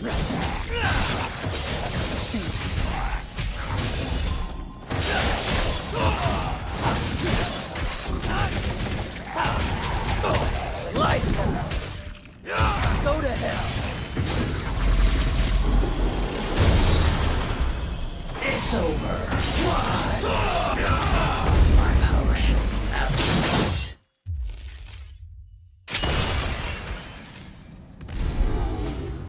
Lights out. Go to hell. It's over. My power shall never.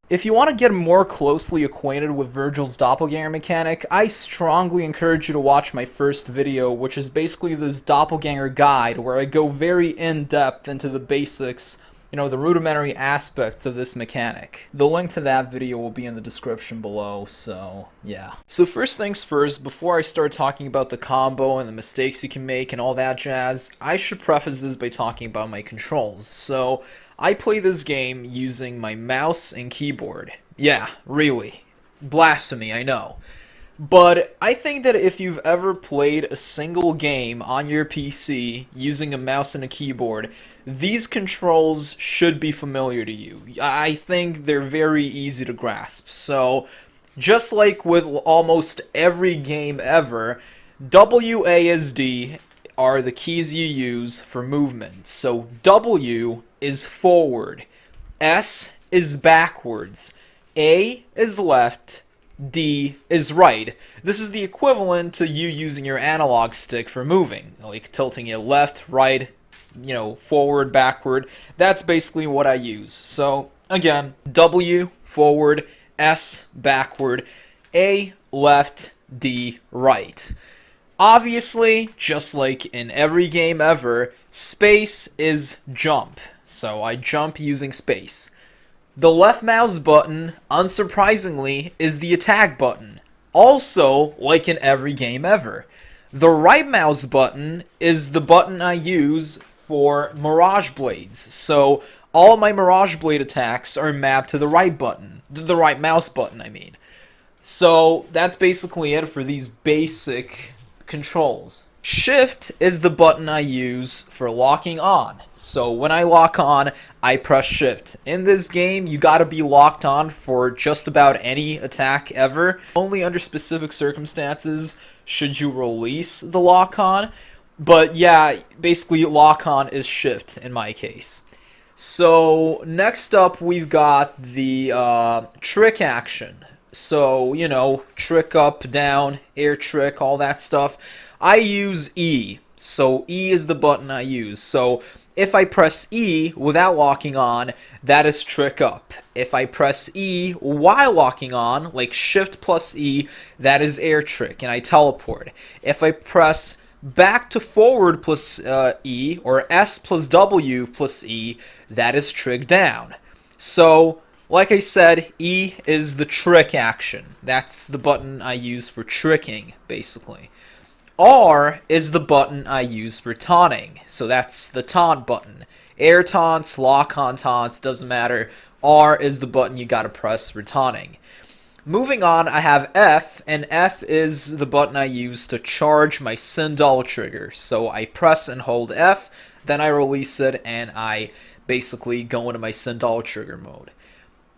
If you want to get more closely acquainted with Vergil's Doppelganger mechanic, I strongly encourage you to watch my first video, which is basically this Doppelganger guide, where I go very in-depth into the basics, the rudimentary aspects of this mechanic. The link to that video will be in the description below, so yeah. So first things first, before I start talking about the combo and the mistakes you can make and all that jazz, I should preface this by talking about my controls. So I play this game using my mouse and keyboard. Yeah, really. Blasphemy, I know. But I think that if you've ever played a single game on your PC using a mouse and a keyboard, these controls should be familiar to you. I think they're very easy to grasp. So, just like with almost every game ever, WASD are the keys you use for movement. So W is forward, S is backwards, A is left, D is right. This is the equivalent to you using your analog stick for moving, like tilting it left, right, forward, backward. That's basically what I use. So again, W forward, S backward, A left, D right. Obviously, just like in every game ever, space is jump. So I jump using space. The left mouse button, unsurprisingly, is the attack button. Also, like in every game ever. The right mouse button is the button I use for mirage blades. So all my mirage blade attacks are mapped to the right button. The right mouse button, I mean. So that's basically it for these basic controls. Shift is the button I use for locking on. So when I lock on, I press Shift. In this game, you gotta be locked on for just about any attack ever. Only under specific circumstances should you release the lock on. But yeah, basically lock on is Shift in my case. So next up we've got the trick action. So, trick up, down, air trick, all that stuff. I use E. So E is the button I use. So if I press E without locking on, that is trick up. If I press E while locking on, like Shift plus E, that is air trick, and I teleport. If I press back to forward plus E, or S plus W plus E, that is trick down. So, like I said, E is the trick action. That's the button I use for tricking, basically. R is the button I use for taunting. So that's the taunt button. Air taunts, lock on taunts, doesn't matter. R is the button you gotta press for taunting. Moving on, I have F, and F is the button I use to charge my Sin Double trigger. So I press and hold F, then I release it, and I basically go into my Sin Double trigger mode.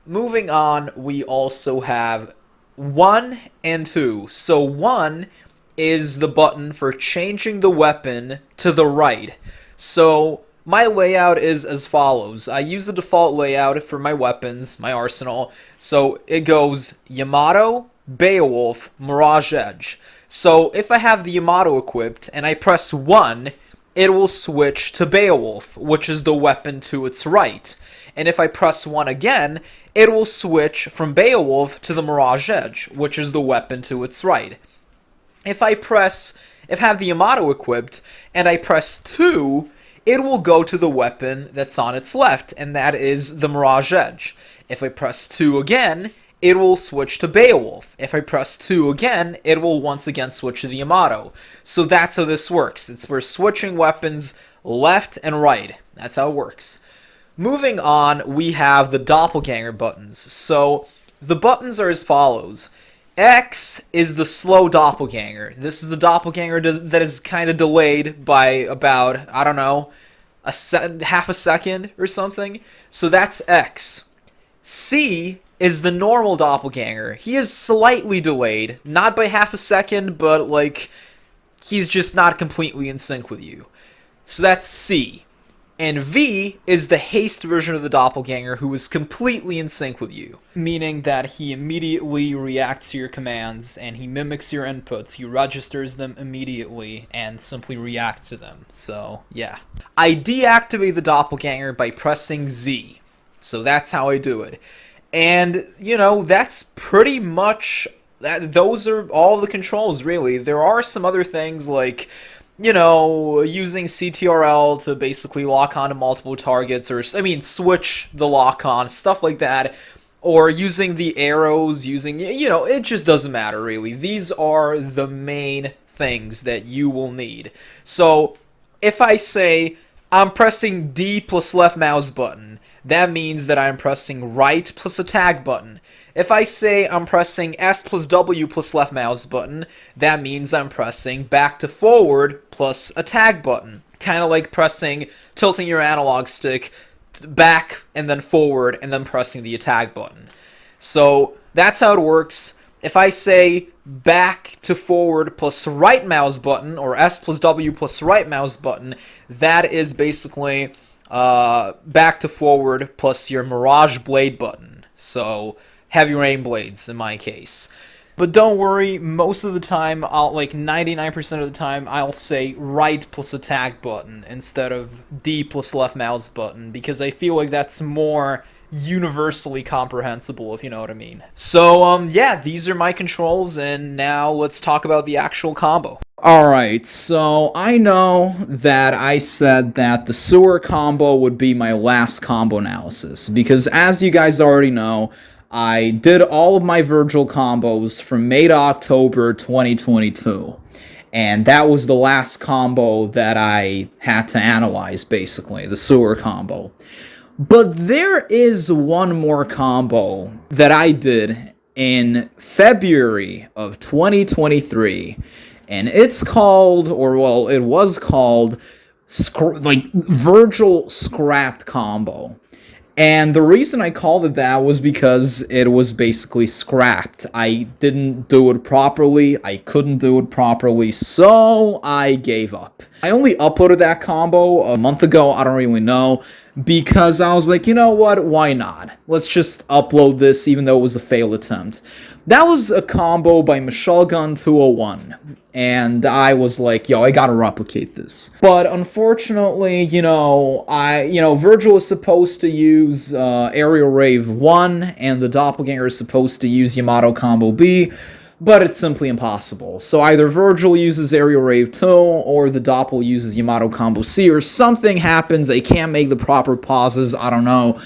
Moving on, we also have 1 and 2. So 1 is the button for changing the weapon to the right. So my layout is as follows. I use the default layout for my weapons, my arsenal. So it goes Yamato, Beowulf, Mirage Edge. So if I have the Yamato equipped and I press 1, it will switch to Beowulf, which is the weapon to its right. And if I press 1 again, it will switch from Beowulf to the Mirage Edge, which is the weapon to its right. If I have the Yamato equipped, and I press 2, it will go to the weapon that's on its left, and that is the Mirage Edge. If I press 2 again, it will switch to Beowulf. If I press 2 again, it will once again switch to the Yamato. So that's how this works. It's for switching weapons left and right. That's how it works. Moving on, we have the Doppelganger buttons. So the buttons are as follows. X is the slow doppelganger. This is a doppelganger that is kind of delayed by about, I don't know, half a second or something. So that's X. C is the normal doppelganger. He is slightly delayed, not by half a second, but like he's just not completely in sync with you. So that's C. And V is the haste version of the doppelganger who is completely in sync with you, meaning that he immediately reacts to your commands and he mimics your inputs. He registers them immediately and simply reacts to them. So, yeah. I deactivate the doppelganger by pressing Z. So that's how I do it. And, you know, that's pretty much... those are all the controls, really. There are some other things like, you know, using CTRL to basically lock on to multiple targets, or, I mean, switch the lock on, stuff like that, or using the arrows, using, you know, it just doesn't matter, really. These are the main things that you will need. So, if I say, I'm pressing D plus left mouse button, that means that I'm pressing right plus attack button. If I say I'm pressing S plus W plus left mouse button, that means I'm pressing back to forward plus attack button. Kind of like tilting your analog stick back and then forward and then pressing the attack button. So that's how it works. If I say back to forward plus right mouse button, or S plus W plus right mouse button, that is basically back to forward plus your mirage blade button. So heavy rain blades in my case. But don't worry, most of the time, like 99% of the time, I'll say right plus attack button instead of D plus left mouse button, because I feel like that's more universally comprehensible, if you know what I mean. So, yeah, these are my controls, and now let's talk about the actual combo. Alright, so I know that I said that the sewer combo would be my last combo analysis, because as you guys already know, I did all of my Vergil combos from May to October 2022, and that was the last combo that I had to analyze, basically, the sewer combo. But there is one more combo that I did in February of 2023, and it's called, or well, it was called, Vergil Scrapped Combo. And the reason I called it that was because it was basically scrapped. I didn't do it properly, I couldn't do it properly, so I gave up. I only uploaded that combo a month ago, I don't really know, because I was like, you know what, why not? Let's just upload this even though it was a failed attempt. That was a combo by Gun 201, and I was like, yo, I gotta replicate this. But unfortunately, Vergil is supposed to use Aerial Rave 1, and the Doppelganger is supposed to use Yamato Combo B, but it's simply impossible. So either Vergil uses Aerial Rave 2, or the Doppel uses Yamato Combo C, or something happens, they can't make the proper pauses, I don't know.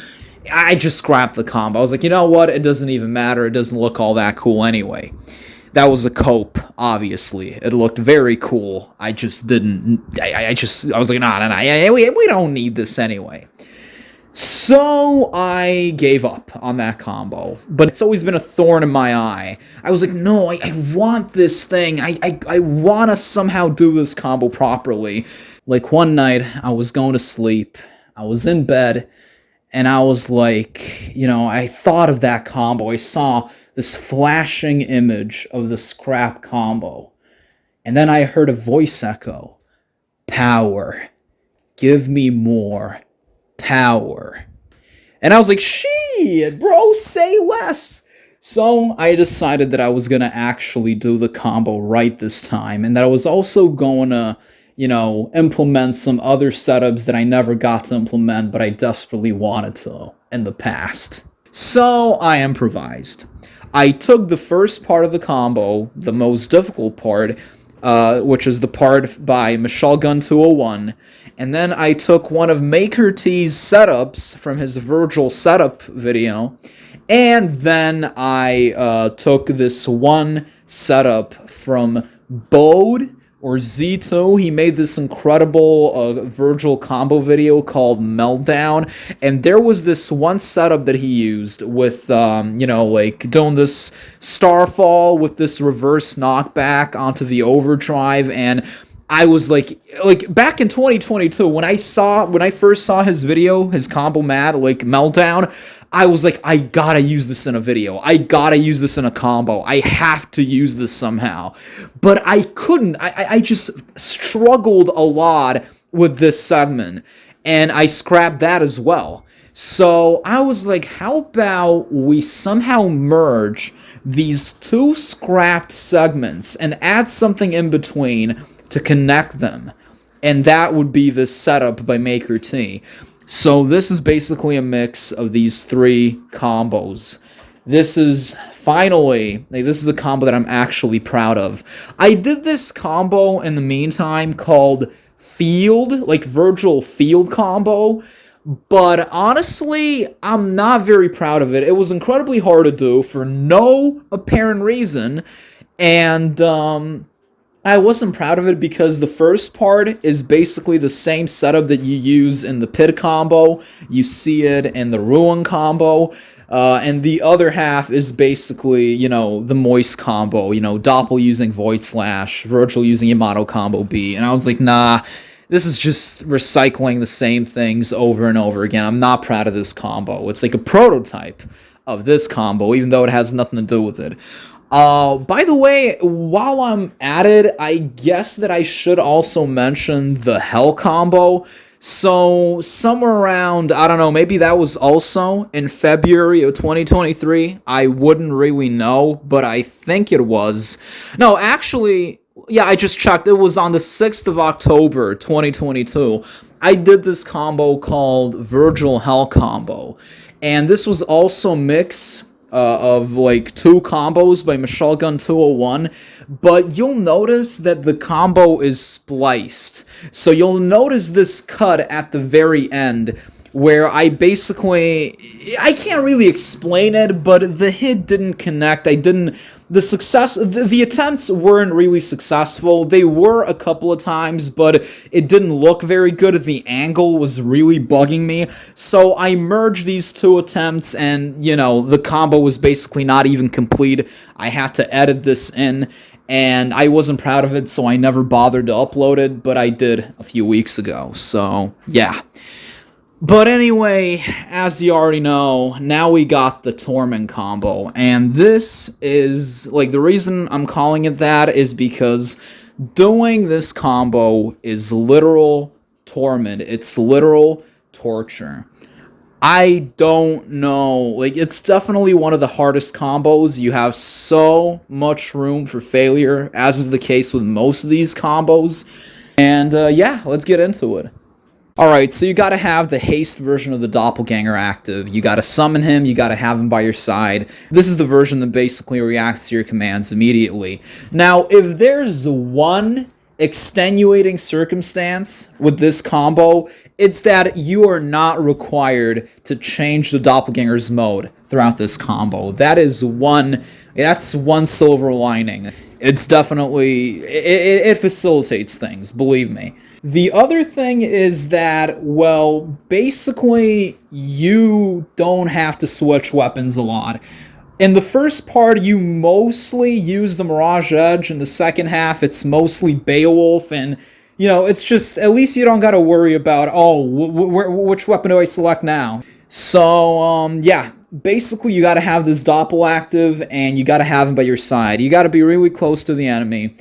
I just scrapped the combo. I was like, you know what, it doesn't even matter, it doesn't look all that cool anyway. That was a cope, obviously. It looked very cool. I just didn't, I was like, nah, we don't need this anyway. So I gave up on that combo, but it's always been a thorn in my eye. I was like, no, I want this thing. I want to somehow do this combo properly. Like one night, I was going to sleep. I was in bed, and I was like, I thought of that combo. I saw this flashing image of the scrap combo. And then I heard a voice echo. Power. Give me more power. And I was like, shit, bro, say less. So I decided that I was going to actually do the combo right this time, and that I was also going to, implement some other setups that I never got to implement, but I desperately wanted to in the past. So I improvised. I took the first part of the combo, the most difficult part, which is the part by Gun 201, and then I took one of Maker T's setups from his Vergil setup video, and then I took this one setup from Bode, or Z2. He made this incredible Vergil combo video called Meltdown, and there was this one setup that he used with, doing this Starfall with this reverse knockback onto the overdrive, and I was like back in 2022 when I first saw his video, his combo mat like meltdown, I was like, I gotta use this in a video. I gotta use this in a combo. I have to use this somehow. But I couldn't. I just struggled a lot with this segment, and I scrapped that as well. So I was like, how about we somehow merge these two scrapped segments and add something in between to connect them? And that would be the setup by Maker T. So this is basically a mix of these three combos. This is finally, this is a combo that I'm actually proud of. I did this combo in the meantime called Field, like Vergil Field combo, but honestly, I'm not very proud of it. It was incredibly hard to do for no apparent reason, and I wasn't proud of it because the first part is basically the same setup that you use in the Pit combo. You see it in the Ruin combo. And the other half is basically, you know, the Moist combo. You know, Doppel using Void Slash, Vergil using Yamato combo B. And I was like, nah, this is just recycling the same things over and over again. I'm not proud of this combo. It's like a prototype of this combo, even though it has nothing to do with it. By the way, while I'm at it, I guess that I should also mention the Hell combo. So, somewhere around, I don't know, maybe that was also in February of 2023. I wouldn't really know, but I think it was. No, actually, yeah, I just checked. It was on the 6th of October, 2022. I did this combo called Vergil Hell combo. And this was also a mix of like two combos by Machine Gun 201, but you'll notice that the combo is spliced. So you'll notice this cut at the very end where I can't really explain it, but the hit didn't connect. The attempts weren't really successful. They were a couple of times, but it didn't look very good. The angle was really bugging me. So I merged these two attempts, and, you know, the combo was basically not even complete. I had to edit this in, and I wasn't proud of it, so I never bothered to upload it, but I did a few weeks ago. So, yeah. But anyway, as you already know, now we got the Torment combo, and this is, like, the reason I'm calling it that is because doing this combo is literal torment. It's literal torture. I don't know, like, it's definitely one of the hardest combos. You have so much room for failure, as is the case with most of these combos, and yeah, let's get into it. Alright, so you gotta have the haste version of the Doppelganger active. You gotta summon him, you gotta have him by your side. This is the version that basically reacts to your commands immediately. Now, if there's one extenuating circumstance with this combo, it's that you are not required to change the Doppelganger's mode throughout this combo. That's one silver lining. It's definitely, it facilitates things, believe me. The other thing is that, well, basically, you don't have to switch weapons a lot. In the first part, you mostly use the Mirage Edge. In the second half, it's mostly Beowulf, and, you know, it's just, at least you don't gotta worry about, oh, which weapon do I select now? So, yeah, basically, you gotta have this Doppel active, and you gotta have him by your side. You gotta be really close to the enemy.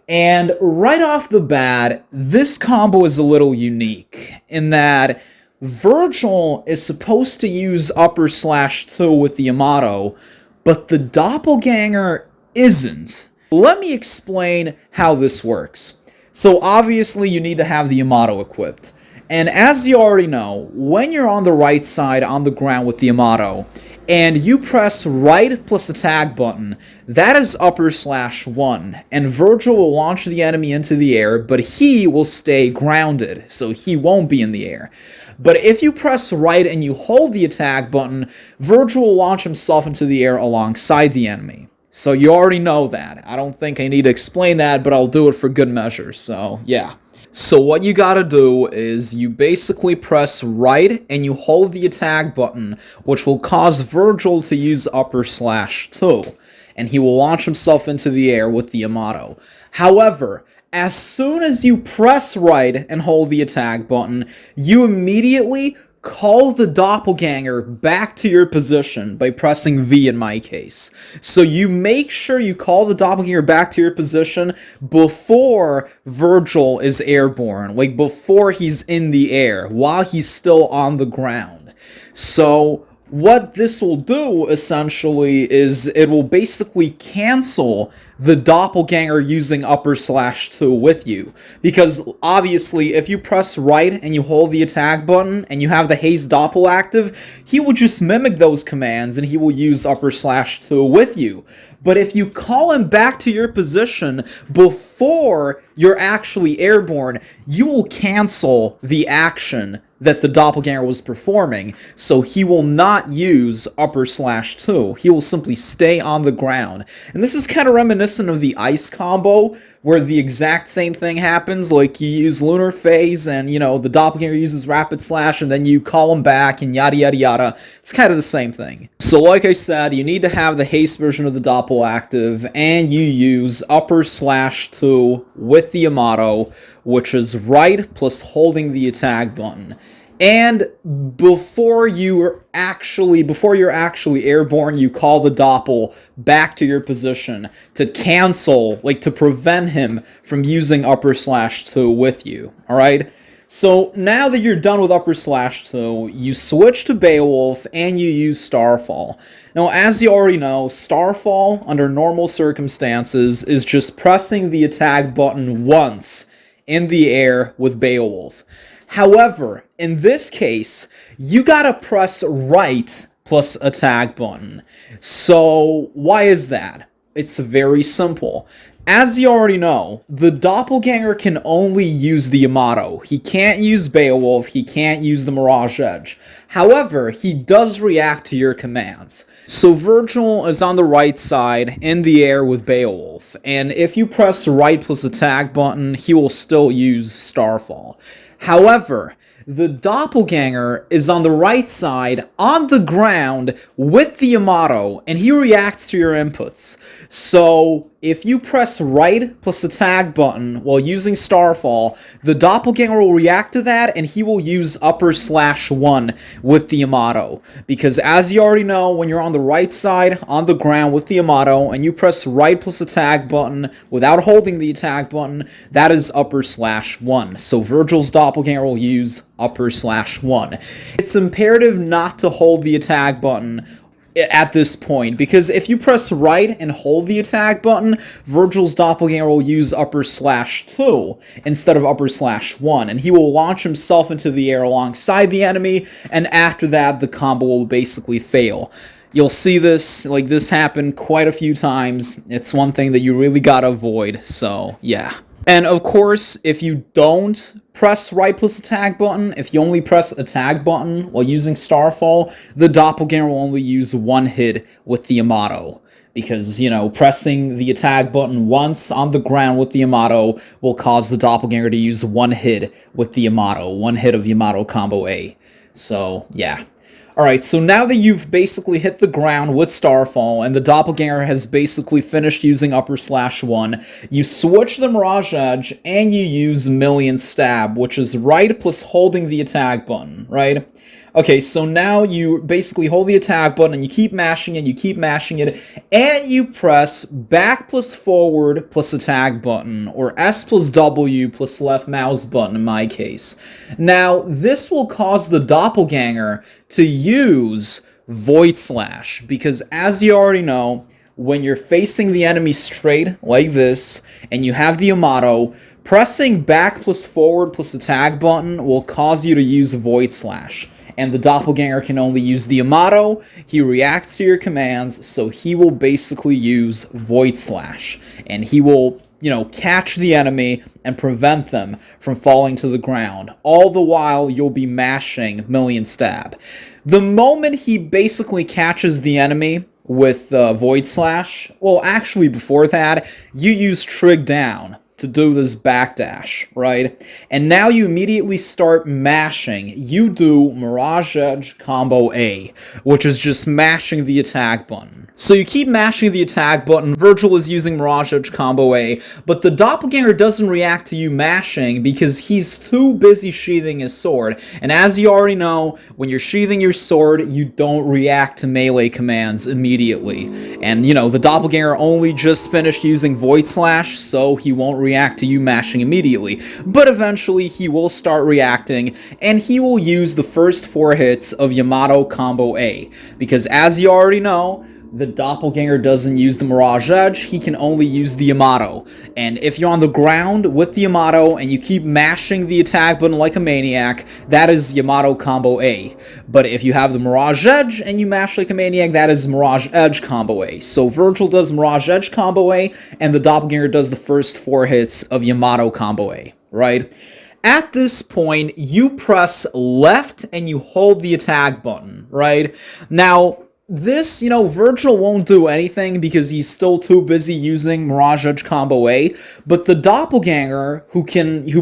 And right off the bat, this combo is a little unique in that Vergil is supposed to use /2 with the Yamato, but the Doppelganger isn't. Let me explain how this works. So obviously you need to have the Yamato equipped. And as you already know, when you're on the right side on the ground with the Yamato, and you press right plus attack button, that is /1, and Vergil will launch the enemy into the air, but he will stay grounded, so he won't be in the air. But if you press right and you hold the attack button, Vergil will launch himself into the air alongside the enemy. So you already know that. I don't think I need to explain that, but I'll do it for good measure, so yeah. So what you gotta do is you basically press right and you hold the attack button, which will cause Vergil to use /2, and he will launch himself into the air with the Yamato. However, as soon as you press right and hold the attack button, you immediately call the doppelganger back to your position by pressing V in my case. So you make sure you call the doppelganger back to your position before Vergil is airborne, like before he's in the air, while he's still on the ground. So what this will do, essentially, is it will basically cancel the doppelganger using /2 with you. Because, obviously, if you press right and you hold the attack button and you have the haste doppel active, he will just mimic those commands and he will use /2 with you. But if you call him back to your position before you're actually airborne, you will cancel the action that the doppelganger was performing, so he will not use /2. He will simply stay on the ground. And this is kind of reminiscent of the ice combo, where the exact same thing happens, like you use Lunar phase, and, you know, the doppelganger uses rapid slash, and then you call him back, and yada yada yada. It's kind of the same thing. So like I said, you need to have the haste version of the doppel active, and you use /2 with the Yamato, which is right plus holding the attack button. And before you're actually airborne, you call the doppel back to your position to cancel, like to prevent him from using /2 with you. Alright? So now that you're done with /2, you switch to Beowulf and you use Starfall. Now, as you already know, Starfall, under normal circumstances, is just pressing the attack button once in the air with Beowulf. However, in this case, you gotta press right plus attack button. So, why is that? It's very simple. As you already know, the doppelganger can only use the Yamato. He can't use Beowulf, he can't use the Mirage Edge. However, he does react to your commands. So Vergil is on the right side in the air with Beowulf, and if you press right plus attack button, he will still use Starfall. However, the doppelganger is on the right side, on the ground, with the Yamato, and he reacts to your inputs. So, if you press right plus attack button while using Starfall, the doppelganger will react to that, and he will use /1 with the Yamato. Because as you already know, when you're on the right side, on the ground with the Yamato, and you press right plus attack button without holding the attack button, that is /1. So Vergil's doppelganger will use /1. It's imperative not to hold the attack button at this point, because if you press right and hold the attack button, Vergil's doppelganger will use /2 instead of /1, and he will launch himself into the air alongside the enemy, and after that, the combo will basically fail. You'll see this, like this happen quite a few times. It's one thing that you really gotta avoid, so yeah. And of course, if you don't press right plus attack button, if you only press attack button while using Starfall, the doppelganger will only use one hit with the Yamato. Because, you know, pressing the attack button once on the ground with the Yamato will cause the doppelganger to use one hit with the Yamato. One hit of Yamato combo A. So, yeah. Alright, so now that you've basically hit the ground with Starfall, and the doppelganger has basically finished using /1, you switch the Mirage Edge, and you use Million Stab, which is right plus holding the attack button, right? Okay, so now you basically hold the attack button, and you keep mashing it, and you press back plus forward plus attack button, or S plus W plus left mouse button in my case. Now, this will cause the doppelganger to use Void Slash, because as you already know, when you're facing the enemy straight like this, and you have the Yamato, pressing back plus forward plus attack button will cause you to use Void Slash. And the doppelganger can only use the Yamato, he reacts to your commands, so he will basically use Void Slash. And he will, you know, catch the enemy and prevent them from falling to the ground. All the while, you'll be mashing Million Stab. The moment he basically catches the enemy with Void Slash, well, actually before that, you use Trig Down. to do this backdash, right? And now you immediately start mashing. You do Mirage Edge combo A, which is just mashing the attack button. So you keep mashing the attack button. Vergil is using Mirage Edge combo A, but the Doppelganger doesn't react to you mashing because he's too busy sheathing his sword. And as you already know, when you're sheathing your sword, you don't react to melee commands immediately. And, you know, the Doppelganger only just finished using Void Slash, so he won't react to you mashing immediately. But eventually, he will start reacting, and he will use the first 4 hits of Yamato combo A. Because as you already know, the Doppelganger doesn't use the Mirage Edge, he can only use the Yamato. And if you're on the ground with the Yamato and you keep mashing the attack button like a maniac, that is Yamato combo A. But if you have the Mirage Edge and you mash like a maniac, that is Mirage Edge combo A. So Vergil does Mirage Edge combo A, and the Doppelganger does the first 4 hits of Yamato combo A, right? At this point, you press left and you hold the attack button, right? Now, this, you know, Vergil won't do anything because he's still too busy using Mirage Edge combo A, but the Doppelganger, who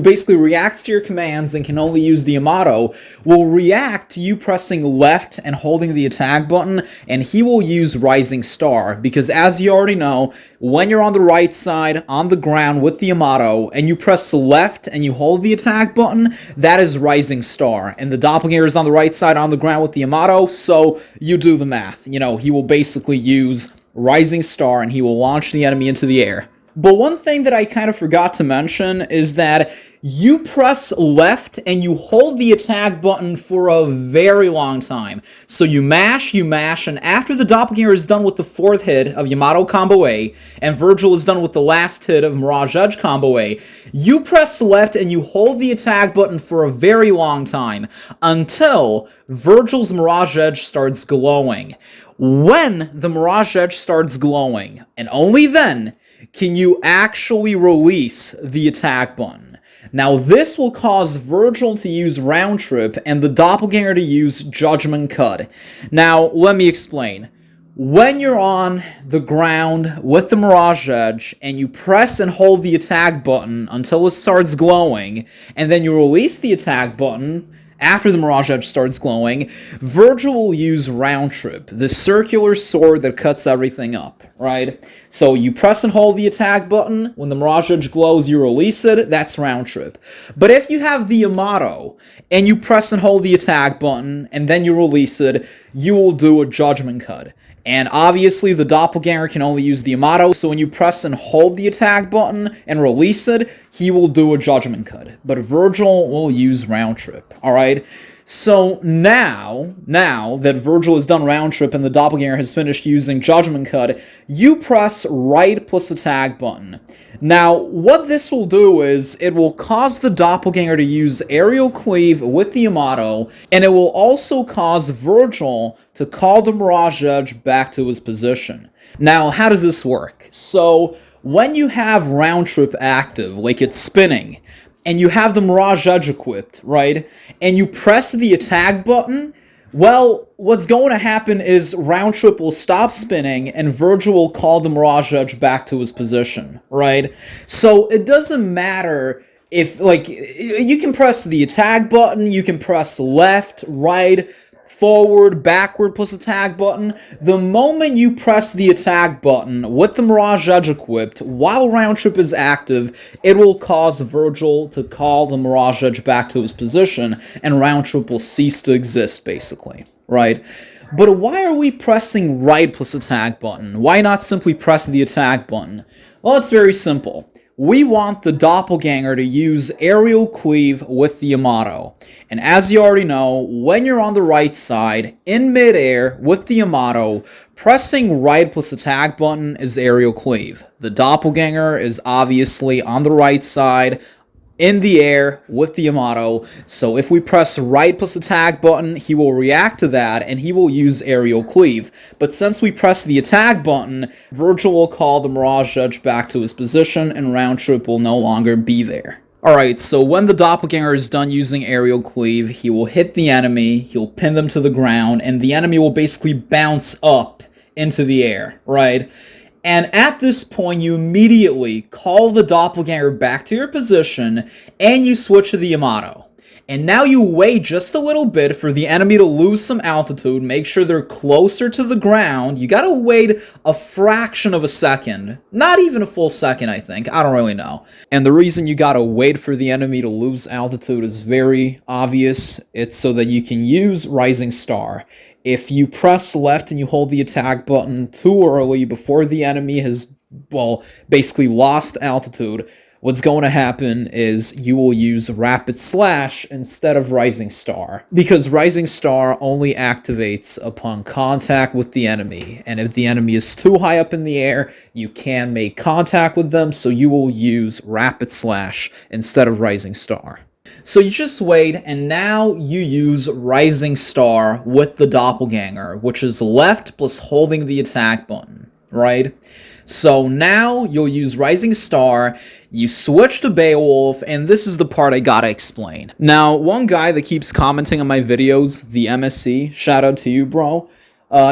basically reacts to your commands and can only use the Yamato, will react to you pressing left and holding the attack button, and he will use Rising Star, because as you already know, when you're on the right side, on the ground with the Yamato, and you press left and you hold the attack button, that is Rising Star, and the Doppelganger is on the right side on the ground with the Yamato, so you do the math. You know, he will basically use Rising Star and he will launch the enemy into the air. But one thing that I kind of forgot to mention is that you press left and you hold the attack button for a very long time. So you mash, and after the Doppelganger is done with the 4th hit of Yamato combo A, and Vergil is done with the last hit of Mirage Edge combo A, you press left and you hold the attack button for a very long time, until Vergil's Mirage Edge starts glowing. When the Mirage Edge starts glowing, and only then, can you actually release the attack button. Now, this will cause Vergil to use Round Trip and the Doppelganger to use Judgment Cut. Now, let me explain. When you're on the ground with the Mirage Edge and you press and hold the attack button until it starts glowing, and then you release the attack button after the Mirage Edge starts glowing, Vergil will use Round Trip, the circular sword that cuts everything up, right? So you press and hold the attack button, when the Mirage Edge glows, you release it, that's Round Trip. But if you have the Yamato, and you press and hold the attack button, and then you release it, you will do a Judgment Cut. And obviously, the Doppelganger can only use the Yamato, so when you press and hold the attack button and release it, he will do a Judgment Cut. But Vergil will use Round Trip, alright? So now that Vergil has done Round Trip and the Doppelganger has finished using Judgment Cut, you press right plus attack button. Now, what this will do is, it will cause the Doppelganger to use aerial cleave with the Yamato, and it will also cause Vergil to call the Mirage Edge back to his position. Now, how does this work? So, when you have Round Trip active, like it's spinning, and you have the Mirage Edge equipped, right, and you press the attack button, well, what's going to happen is Round Trip will stop spinning and Vergil will call the Mirage Edge back to his position, right? So it doesn't matter if, like, you can press the attack button, you can press left, right, forward, backward plus attack button. The moment you press the attack button with the Mirage Edge equipped, while Round Trip is active, it will cause Vergil to call the Mirage Edge back to his position, and Round Trip will cease to exist, basically, right? But why are we pressing right plus attack button? Why not simply press the attack button? Well, it's very simple. We want the Doppelganger to use aerial cleave with the Yamato. And as you already know, when you're on the right side, in midair, with the Yamato, pressing right plus attack button is aerial cleave. The Doppelganger is obviously on the right side, in the air with the Yamato, so if we press right plus attack button, he will react to that, and he will use aerial cleave. But since we press the attack button, Vergil will call the Mirage Edge back to his position, and Round Trip will no longer be there. Alright, so when the Doppelganger is done using aerial cleave, he will hit the enemy, he'll pin them to the ground, and the enemy will basically bounce up into the air, right? And at this point, you immediately call the Doppelganger back to your position, and you switch to the Yamato. And now you wait just a little bit for the enemy to lose some altitude, make sure they're closer to the ground. You gotta wait a fraction of a second. Not even a full second, I think. I don't really know. And the reason you gotta wait for the enemy to lose altitude is very obvious. It's so that you can use Rising Star. If you press left and you hold the attack button too early before the enemy has, well, basically lost altitude, what's going to happen is you will use Rapid Slash instead of Rising Star. Because Rising Star only activates upon contact with the enemy. And if the enemy is too high up in the air, you can make contact with them, so you will use Rapid Slash instead of Rising Star. So you just wait, and now you use Rising Star with the Doppelganger, which is left plus holding the attack button, right? So now you'll use Rising Star, you switch to Beowulf, and this is the part I gotta explain. Now, one guy that keeps commenting on my videos, the MSC, shout out to you, bro,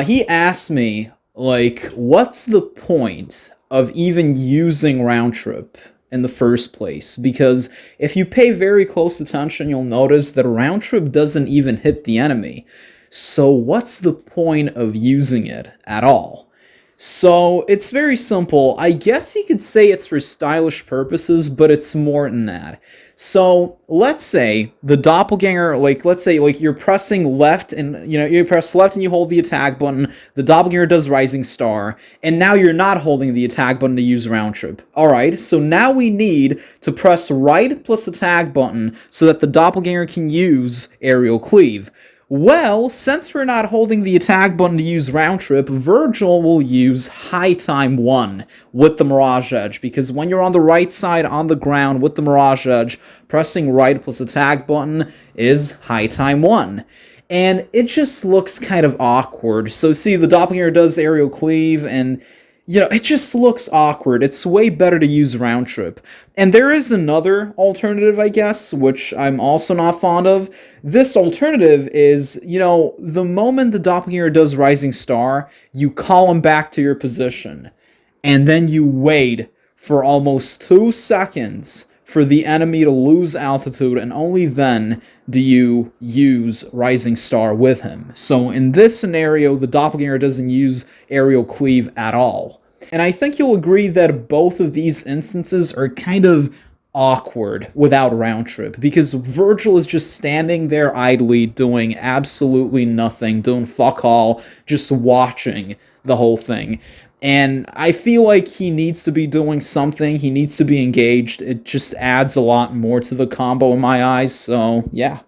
he asked me, like, what's the point of even using round trip in the first place? Because if you pay very close attention, you'll notice that round trip doesn't even hit the enemy. So what's the point of using it at all? So it's very simple. I guess you could say it's for stylish purposes, but it's more than that. So let's say the Doppelganger, let's say you're pressing left and, you press left and you hold the attack button, the Doppelganger does Rising Star, and now you're not holding the attack button to use round trip. Alright, so now we need to press right plus attack button so that the Doppelganger can use aerial cleave. Well, since we're not holding the attack button to use round trip, Vergil will use high time 1 with the mirage edge, because when you're on the right side on the ground with the mirage edge, pressing right plus attack button is high time 1. And it just looks kind of awkward. So see, the Doppelganger does aerial cleave, and it just looks awkward. It's way better to use round trip. And there is another alternative, I guess, which I'm also not fond of. This alternative is, the moment the Doppelganger does Rising Star, you call him back to your position. And then you wait for almost 2 seconds for the enemy to lose altitude, and only then do you use Rising Star with him. So in this scenario, the Doppelganger doesn't use aerial cleave at all. And I think you'll agree that both of these instances are kind of awkward without round trip, because Vergil is just standing there idly doing absolutely nothing, doing fuck all, just watching the whole thing. And I feel like he needs to be doing something, he needs to be engaged. It just adds a lot more to the combo in my eyes, so yeah.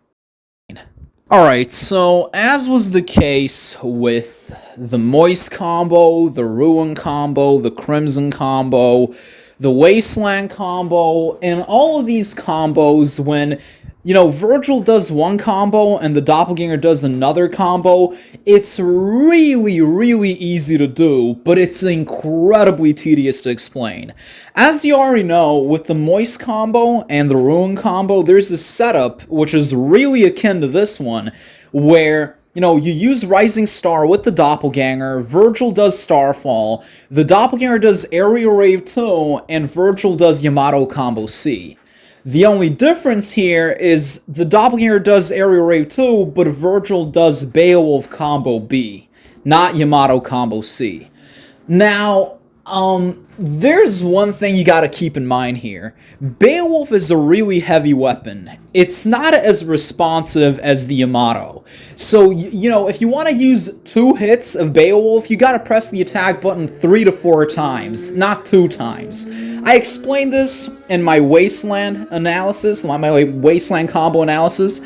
Alright, so as was the case with the Moist combo, the Ruin combo, the Crimson combo, the Wasteland combo, and all of these combos, when Vergil does one combo and the Doppelganger does another combo, it's really, really easy to do, but it's incredibly tedious to explain. As you already know, with the Moist combo and the Ruin combo, there's a setup which is really akin to this one, where you use Rising Star with the Doppelganger, Vergil does Starfall, the Doppelganger does Aerial Rave 2, and Vergil does Yamato Combo C. The only difference here is the Doppelganger does Aerial Rave 2, but Vergil does Beowulf Combo B, not Yamato Combo C. Now, there's one thing you gotta keep in mind here. Beowulf is a really heavy weapon. It's not as responsive as the Yamato. So, if you want to use 2 hits of Beowulf, you gotta press the attack button 3 to 4 times, not 2 times. I explained this in my Wasteland analysis, my Wasteland combo analysis,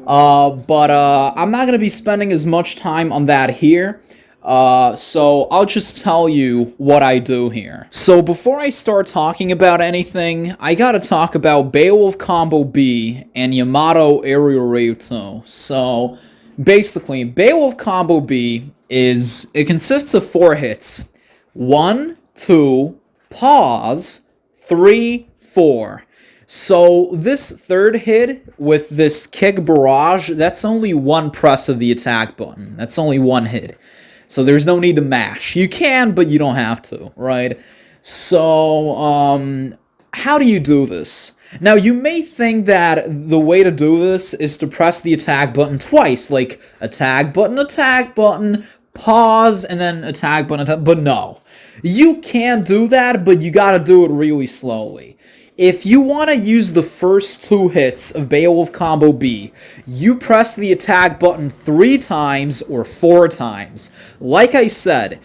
but I'm not gonna be spending as much time on that here. So I'll just tell you what I do here. So before I start talking about anything, I gotta talk about Beowulf Combo B and Yamato Aerial Rave 2. So basically, Beowulf Combo B it consists of 4 hits. 1, 2, pause, 3, 4. So this third hit with this kick barrage, that's only 1 press of the attack button. That's only 1 hit. So there's no need to mash. You can, but you don't have to, right? So, how do you do this? Now, you may think that the way to do this is to press the attack button twice, like attack button, pause, and then attack button, but no. You can do that, but you gotta do it really slowly. If you want to use the first 2 hits of Beowulf Combo B, you press the attack button 3 times or 4 times. Like I said,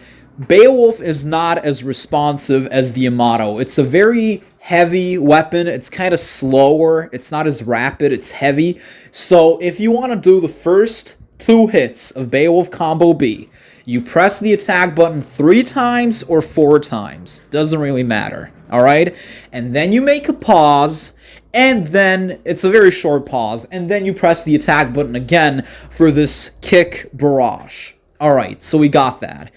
Beowulf is not as responsive as the Yamato. It's a very heavy weapon. It's kind of slower. It's not as rapid. It's heavy. So if you want to do the first 2 hits of Beowulf Combo B, you press the attack button 3 times or 4 times. Doesn't really matter. Alright? And then you make a pause, and then it's a very short pause, and then you press the attack button again for this kick barrage. Alright, so we got that.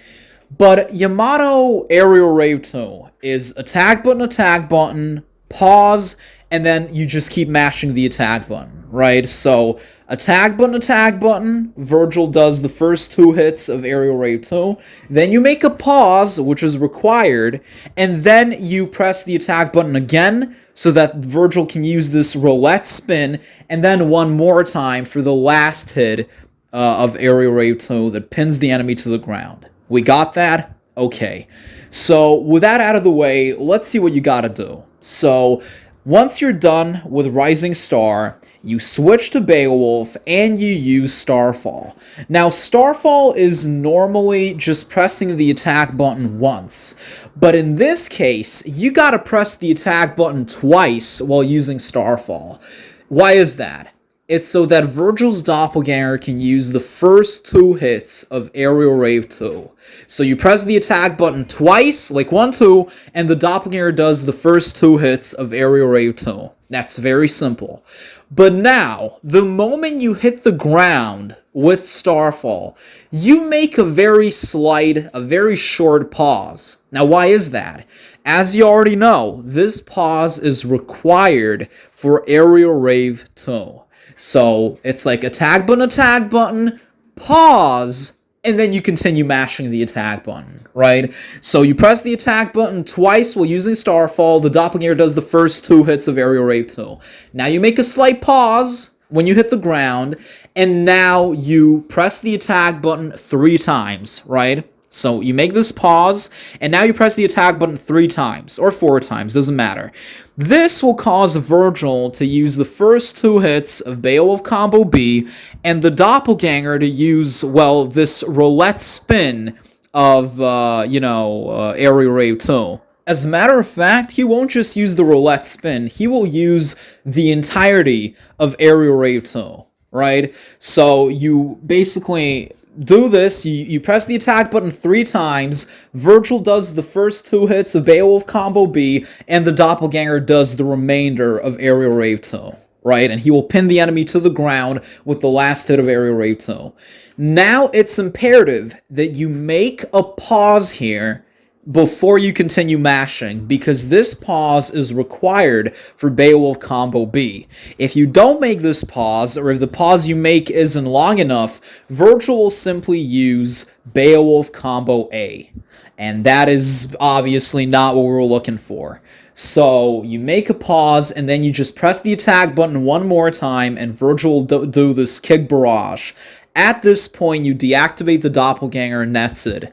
But Yamato Aerial Rave 2 is attack button, pause, and then you just keep mashing the attack button, right? So, attack button, Vergil does the first 2 hits of Aerial Rave 2, then you make a pause, which is required, and then you press the attack button again, so that Vergil can use this roulette spin, and then one more time for the last hit of Aerial Rave 2 that pins the enemy to the ground. We got that? Okay. So, with that out of the way, let's see what you gotta do. So, once you're done with Rising Star, you switch to Beowulf, and you use Starfall. Now, Starfall is normally just pressing the attack button once, but in this case, you gotta press the attack button twice while using Starfall. Why is that? It's so that Vergil's Doppelganger can use the first 2 hits of Aerial Rave 2. So you press the attack button twice, like 1, 2, and the Doppelganger does the first 2 hits of Aerial Rave 2. That's very simple. But now, the moment you hit the ground with Starfall, you make a very slight, a very short pause. Now, why is that? As you already know, this pause is required for Aerial Rave 2. So, it's like attack button, pause, and then you continue mashing the attack button, right? So you press the attack button twice while using Starfall, the Doppelganger does the first 2 hits of Aerial Rave 2. Now you make a slight pause when you hit the ground, and now you press the attack button 3 times, right? So you make this pause, and now you press the attack button 3 times, or 4 times, doesn't matter. This will cause Vergil to use the first 2 hits of Beowulf Combo B, and the Doppelganger to use, well, this roulette spin of, Aerial Rave 2. As a matter of fact, he won't just use the roulette spin, he will use the entirety of Aerial Rave 2, right? So you basically do this, you press the attack button 3 times, Vergil does the first 2 hits of Beowulf Combo B, and the Doppelganger does the remainder of Aerial Rave 2, right? And he will pin the enemy to the ground with the last hit of Aerial Rave 2. Now it's imperative that you make a pause here before you continue mashing, because this pause is required for Beowulf Combo B. If you don't make this pause, or if the pause you make isn't long enough, Vergil will simply use Beowulf Combo A. And that is obviously not what we're looking for. So you make a pause, and then you just press the attack button 1 more time, and Vergil will do this kick barrage. At this point, you deactivate the Doppelganger, and that's it.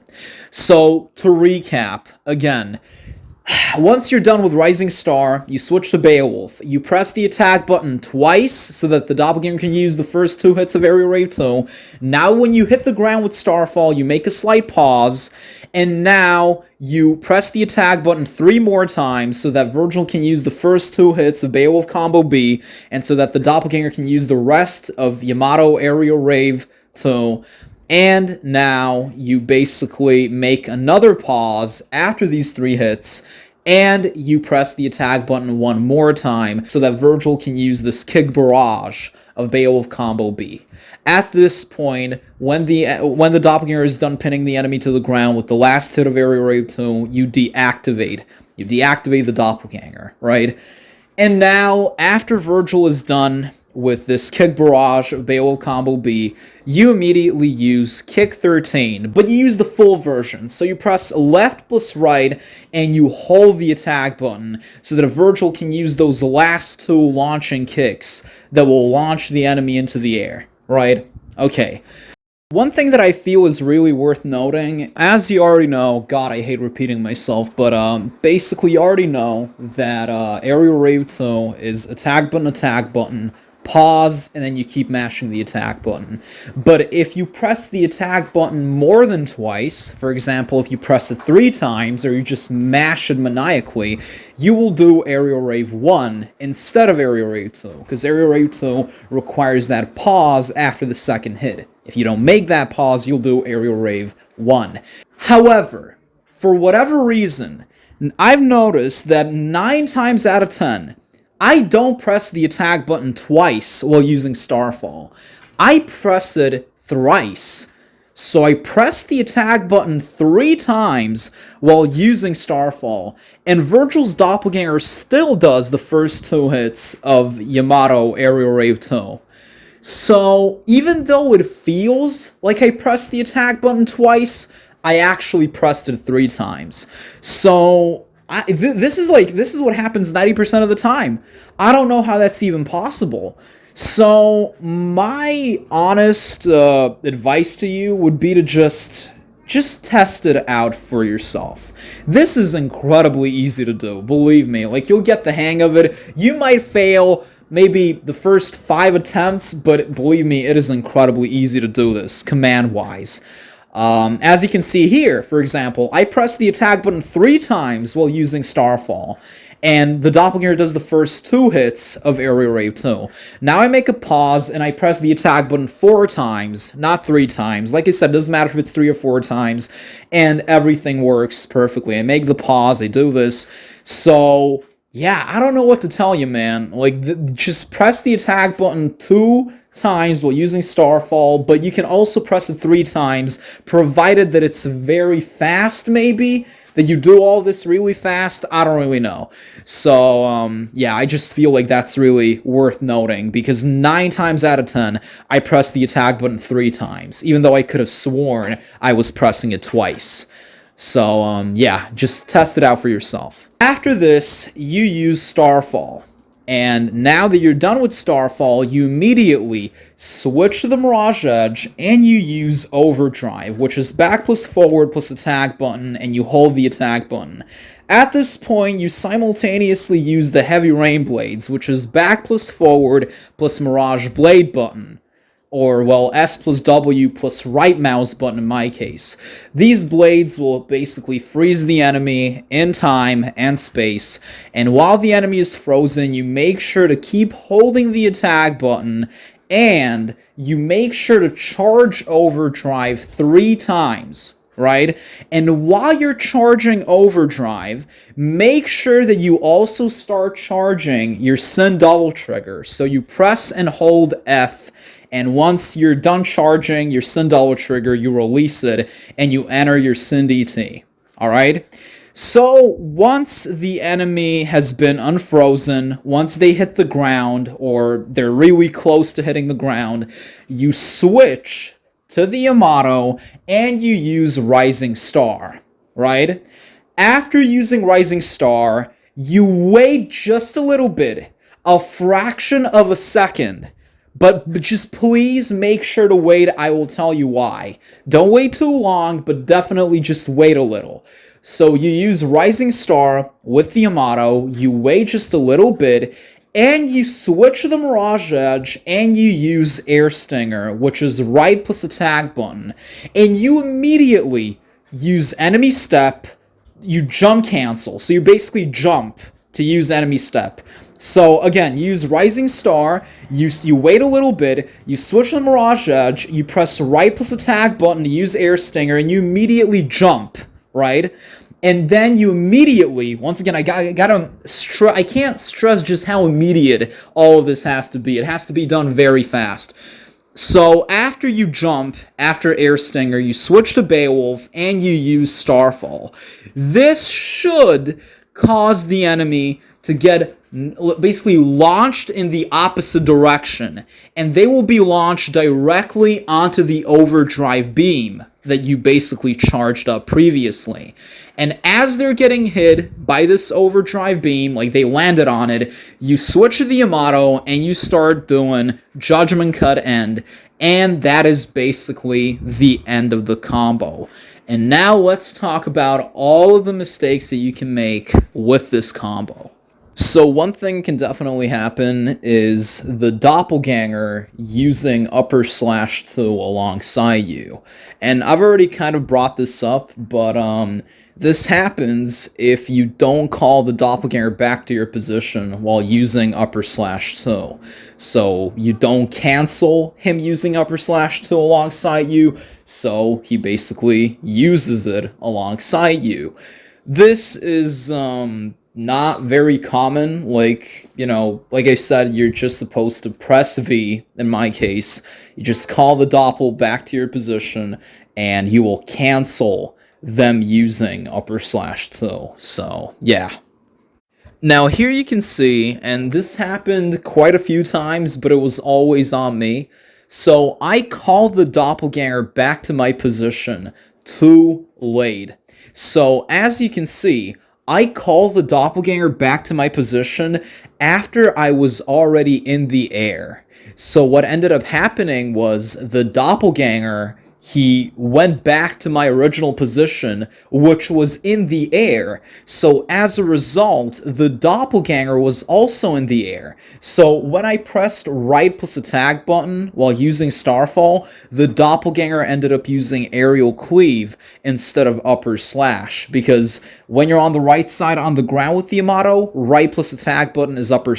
So, to recap, again, once you're done with Rising Star, you switch to Beowulf. You press the attack button twice so that the Doppelganger can use the first 2 hits of Aerial Rave 2. Now when you hit the ground with Starfall, you make a slight pause, and now you press the attack button 3 more times so that Vergil can use the first 2 hits of Beowulf Combo B, and so that the Doppelganger can use the rest of Yamato Aerial Rave 2. And now you basically make another pause after these 3 hits, and you press the attack button 1 more time so that Vergil can use this kick barrage of Beowulf Combo B. At this point, when the Doppelganger is done pinning the enemy to the ground with the last hit of Aerial Rave 2, you deactivate the Doppelganger, right? And now, after Vergil is done with this kick barrage of Beowulf combo B, you immediately use kick 13, but you use the full version. So you press left plus right, and you hold the attack button so that a Vergil can use those last two launching kicks that will launch the enemy into the air, right? Okay. One thing that I feel is really worth noting, as you already know, God, I hate repeating myself, but basically you already know that Aerial Rave 2 is attack button, pause, and then you keep mashing the attack button. But if you press the attack button more than twice, for example, if you press it 3 times, or you just mash it maniacally, you will do Aerial Rave 1 instead of Aerial Rave 2, because Aerial Rave 2 requires that pause after the second hit. If you don't make that pause, you'll do Aerial Rave 1. However, for whatever reason, I've noticed that 9 times out of 10, I don't press the attack button twice while using Starfall. I press it thrice. So I press the attack button 3 times while using Starfall, and Vergil's Doppelganger still does the first 2 hits of Yamato Aerial Rave 2. So, even though it feels like I pressed the attack button twice, I actually pressed it 3 times. So, this is what happens 90% of the time. I don't know how that's even possible. So, my honest advice to you would be to just test it out for yourself. This is incredibly easy to do, believe me. Like, you'll get the hang of it. You might fail maybe the first 5 attempts, but believe me, it is incredibly easy to do this, command-wise. As you can see here, for example, I press the attack button 3 times while using Starfall, and the Doppelganger does the first 2 hits of Aerial Rave 2. Now I make a pause, and I press the attack button 4 times, not 3 times. Like I said, it doesn't matter if it's 3 or 4 times, and everything works perfectly. I make the pause, I do this, so yeah, I don't know what to tell you, man. Like, just press the attack button 2 times while using Starfall, but you can also press it 3 times, provided that it's very fast, maybe? That you do all this really fast? I don't really know. So, yeah, I just feel like that's really worth noting, because 9 times out of 10, I press the attack button 3 times, even though I could have sworn I was pressing it twice. So, yeah, just test it out for yourself. After this, you use Starfall. And now that you're done with Starfall, you immediately switch to the Mirage Edge, and you use Overdrive, which is back plus forward plus attack button, and you hold the attack button. At this point, you simultaneously use the Heavy Rain Blades, which is back plus forward plus Mirage Blade button. Or, well, S plus W plus right mouse button in my case. These blades will basically freeze the enemy in time and space, and while the enemy is frozen, you make sure to keep holding the attack button, and you make sure to charge Overdrive 3 times, right? And while you're charging Overdrive, make sure that you also start charging your Sin double trigger. So you press and hold F, and once you're done charging your Sin double trigger, you release it, and you enter your Sin DT. Alright? So, once the enemy has been unfrozen, once they hit the ground, or they're really close to hitting the ground, you switch to the Yamato, and you use Rising Star. Right? After using Rising Star, you wait just a little bit, a fraction of a second. But just please make sure to wait. I will tell you why. Don't wait too long, but definitely just wait a little. So you use Rising Star with the Yamato, you wait just a little bit, and you switch to the Mirage Edge, and you use Air Stinger, which is right plus attack button. And you immediately use Enemy Step, you jump cancel. So you basically jump to use Enemy Step. So, again, you use Rising Star, you wait a little bit, you switch to the Mirage Edge, you press right plus attack button to use Air Stinger, and you immediately jump, right? And then you immediately, once again, I can't stress just how immediate all of this has to be. It has to be done very fast. So, after you jump, after Air Stinger, you switch to Beowulf, and you use Starfall. This should cause the enemy to get basically launched in the opposite direction, and they will be launched directly onto the overdrive beam that you basically charged up previously. And as they're getting hit by this overdrive beam, like they landed on it, you switch to the Yamato and you start doing Judgment Cut End, and that is basically the end of the combo. And now let's talk about all of the mistakes that you can make with this combo. So one thing can definitely happen is the Doppelganger using upper/2 alongside you. And I've already kind of brought this up, but this happens if you don't call the Doppelganger back to your position while using upper/2. So you don't cancel him using upper/2 alongside you, so he basically uses it alongside you. This is not very common. Like, you know, like I said, you're just supposed to press V. In my case, you just call the Doppel back to your position and you will cancel them using upper/2. So yeah. Now here you can see, and this happened quite a few times, but it was always on me. So I call the Doppelganger back to my position too late. So as you can see, I call the Doppelganger back to my position after I was already in the air. So what ended up happening was the Doppelganger, he went back to my original position, which was in the air. So as a result, the Doppelganger was also in the air. So when I pressed right plus attack button while using Starfall, the Doppelganger ended up using aerial cleave instead of upper/, because when you're on the right side on the ground with the Yamato, right plus attack button is upper/,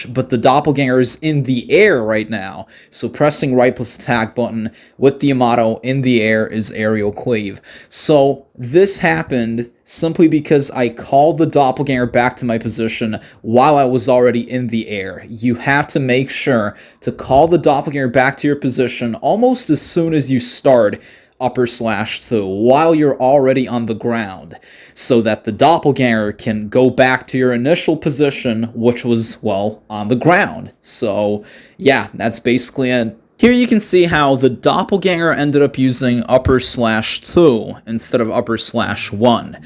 but the Doppelganger is in the air right now, so pressing right plus attack button with the Yamato in the air is aerial cleave. So this happened simply because I called the Doppelganger back to my position while I was already in the air. You have to make sure to call the Doppelganger back to your position almost as soon as you start upper/2 while you're already on the ground, so that the Doppelganger can go back to your initial position, which was, well, on the ground. So yeah, that's basically it. Here you can see how the Doppelganger ended up using upper/2 instead of upper/1.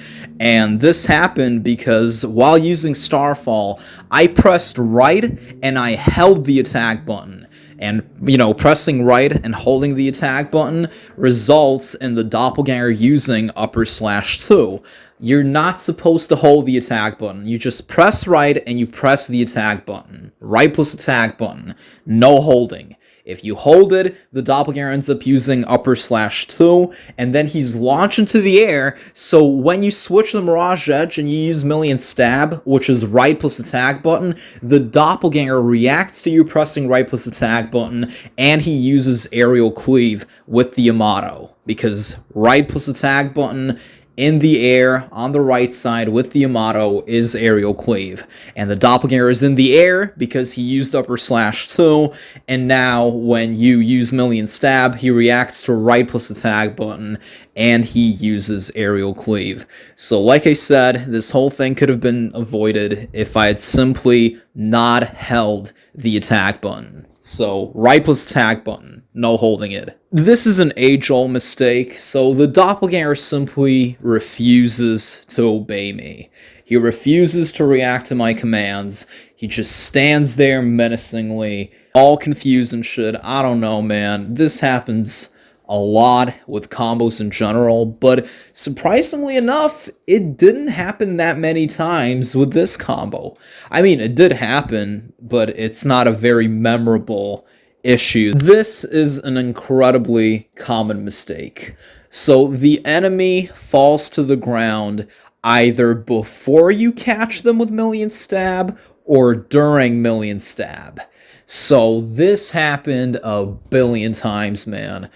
And this happened because while using Starfall, I pressed right and I held the attack button. And, you know, pressing right and holding the attack button results in the Doppelganger using upper/2. You're not supposed to hold the attack button. You just press right and you press the attack button. Right plus attack button. No holding. If you hold it, the Doppelganger ends up using upper/2, and then he's launched into the air, so when you switch the Mirage Edge and you use Million Stab, which is right plus attack button, the Doppelganger reacts to you pressing right plus attack button, and he uses aerial cleave with the Yamato, because right plus attack button in the air on the right side with the Yamato is aerial cleave. And the Doppelganger is in the air because he used upper/2, and now when you use Million Stab, he reacts to right plus attack button, and he uses aerial cleave. So like I said, this whole thing could have been avoided if I had simply not held the attack button. So right plus attack button, no holding it. This is an age-old mistake, so the Doppelganger simply refuses to obey me. He refuses to react to my commands. He just stands there menacingly, all confused and shit. I don't know, man. This happens a lot with combos in general, but surprisingly enough, it didn't happen that many times with this combo. I mean, it did happen, but it's not a very memorable issue. This is an incredibly common mistake. So the enemy falls to the ground either before you catch them with Million Stab or during Million Stab. So this happened a billion times, man.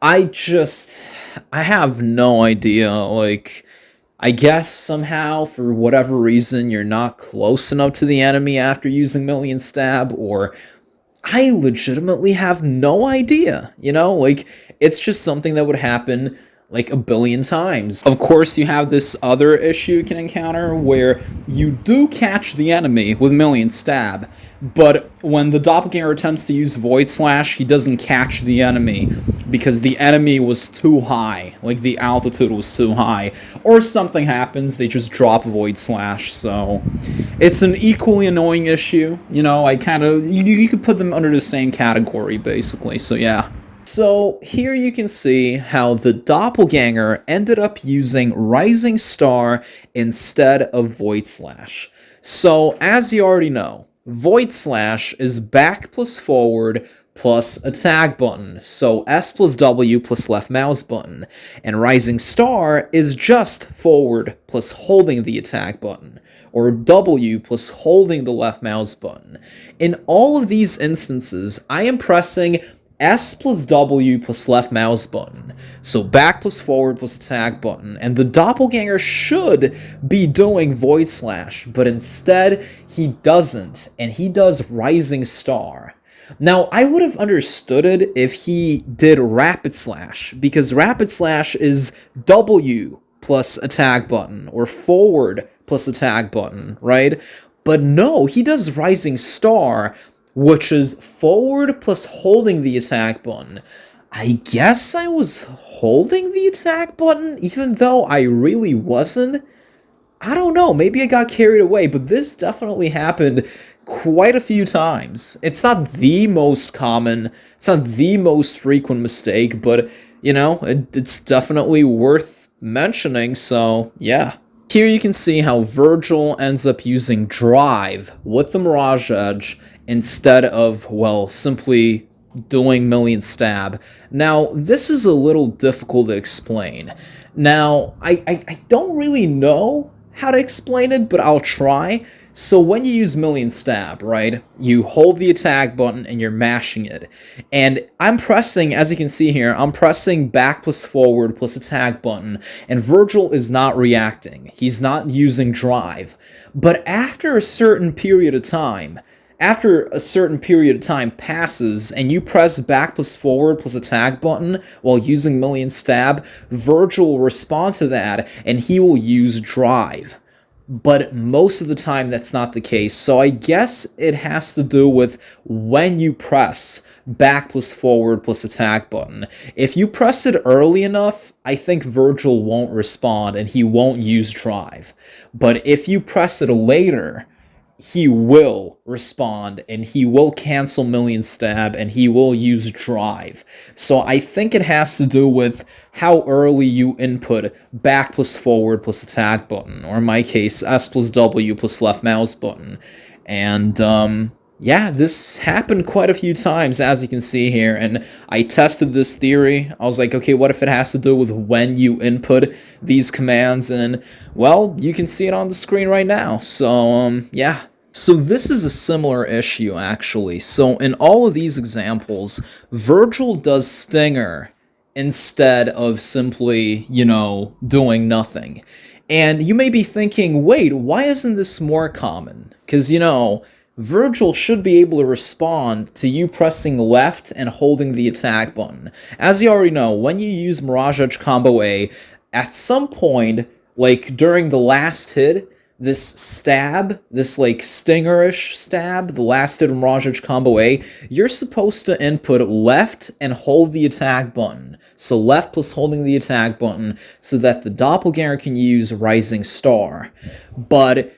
I have no idea, like, I guess somehow, for whatever reason, you're not close enough to the enemy after using Million Stab, or I legitimately have no idea, you know? Like, it's just something that would happen like a billion times. Of course, you have this other issue you can encounter where you do catch the enemy with Million Stab, but when the Doppelganger attempts to use Void Slash, he doesn't catch the enemy because the enemy was too high, like the altitude was too high, or something happens, they just drop Void Slash, so it's an equally annoying issue, you know, you could put them under the same category, basically, so yeah. So here you can see how the Doppelganger ended up using Rising Star instead of Void Slash. So as you already know, Void Slash is back plus forward plus attack button, so S plus W plus left mouse button, and Rising Star is just forward plus holding the attack button, or W plus holding the left mouse button. In all of these instances, I am pressing S plus W plus left mouse button, so back plus forward plus attack button, and the Doppelganger should be doing Void Slash, but instead he doesn't, and he does Rising Star. Now, I would have understood it if he did Rapid Slash, because Rapid Slash is W plus attack button, or forward plus attack button, right? But no, he does Rising Star, which is forward plus holding the attack button. I guess I was holding the attack button, even though I really wasn't? I don't know, maybe I got carried away, but this definitely happened quite a few times. It's not the most common, it's not the most frequent mistake, but, you know, it's definitely worth mentioning, so yeah. Here you can see how Vergil ends up using Drive with the Mirage Edge instead of, well, simply doing Million Stab. Now, this is a little difficult to explain. Now, I don't really know how to explain it, but I'll try. So when you use Million Stab, right, you hold the attack button and you're mashing it. And I'm pressing, as you can see here, I'm pressing back plus forward plus attack button, and Vergil is not reacting. He's not using Drive. But after a certain period of time passes and you press back plus forward plus attack button while using Million Stab, Vergil will respond to that and he will use Drive. But most of the time that's not the case, so I guess it has to do with when you press back plus forward plus attack button. If you press it early enough, I think Vergil won't respond and he won't use Drive. But if you press it later, he will respond, and he will cancel Million Stab, and he will use Drive. So I think it has to do with how early you input back plus forward plus attack button, or in my case, S plus W plus left mouse button. And, yeah, this happened quite a few times, as you can see here, and I tested this theory. I was like, okay, what if it has to do with when you input these commands? And, well, you can see it on the screen right now. So, yeah. So this is a similar issue, actually. So in all of these examples, Vergil does Stinger instead of simply, you know, doing nothing. And you may be thinking, wait, why isn't this more common? Because, you know, Vergil should be able to respond to you pressing left and holding the attack button. As you already know, when you use Mirage Edge Combo A, at some point, like during the last hit, this stab, this like stinger-ish stab, the last hit of Mirage Edge Combo A, you're supposed to input left and hold the attack button. So left plus holding the attack button so that the Doppelganger can use Rising Star. But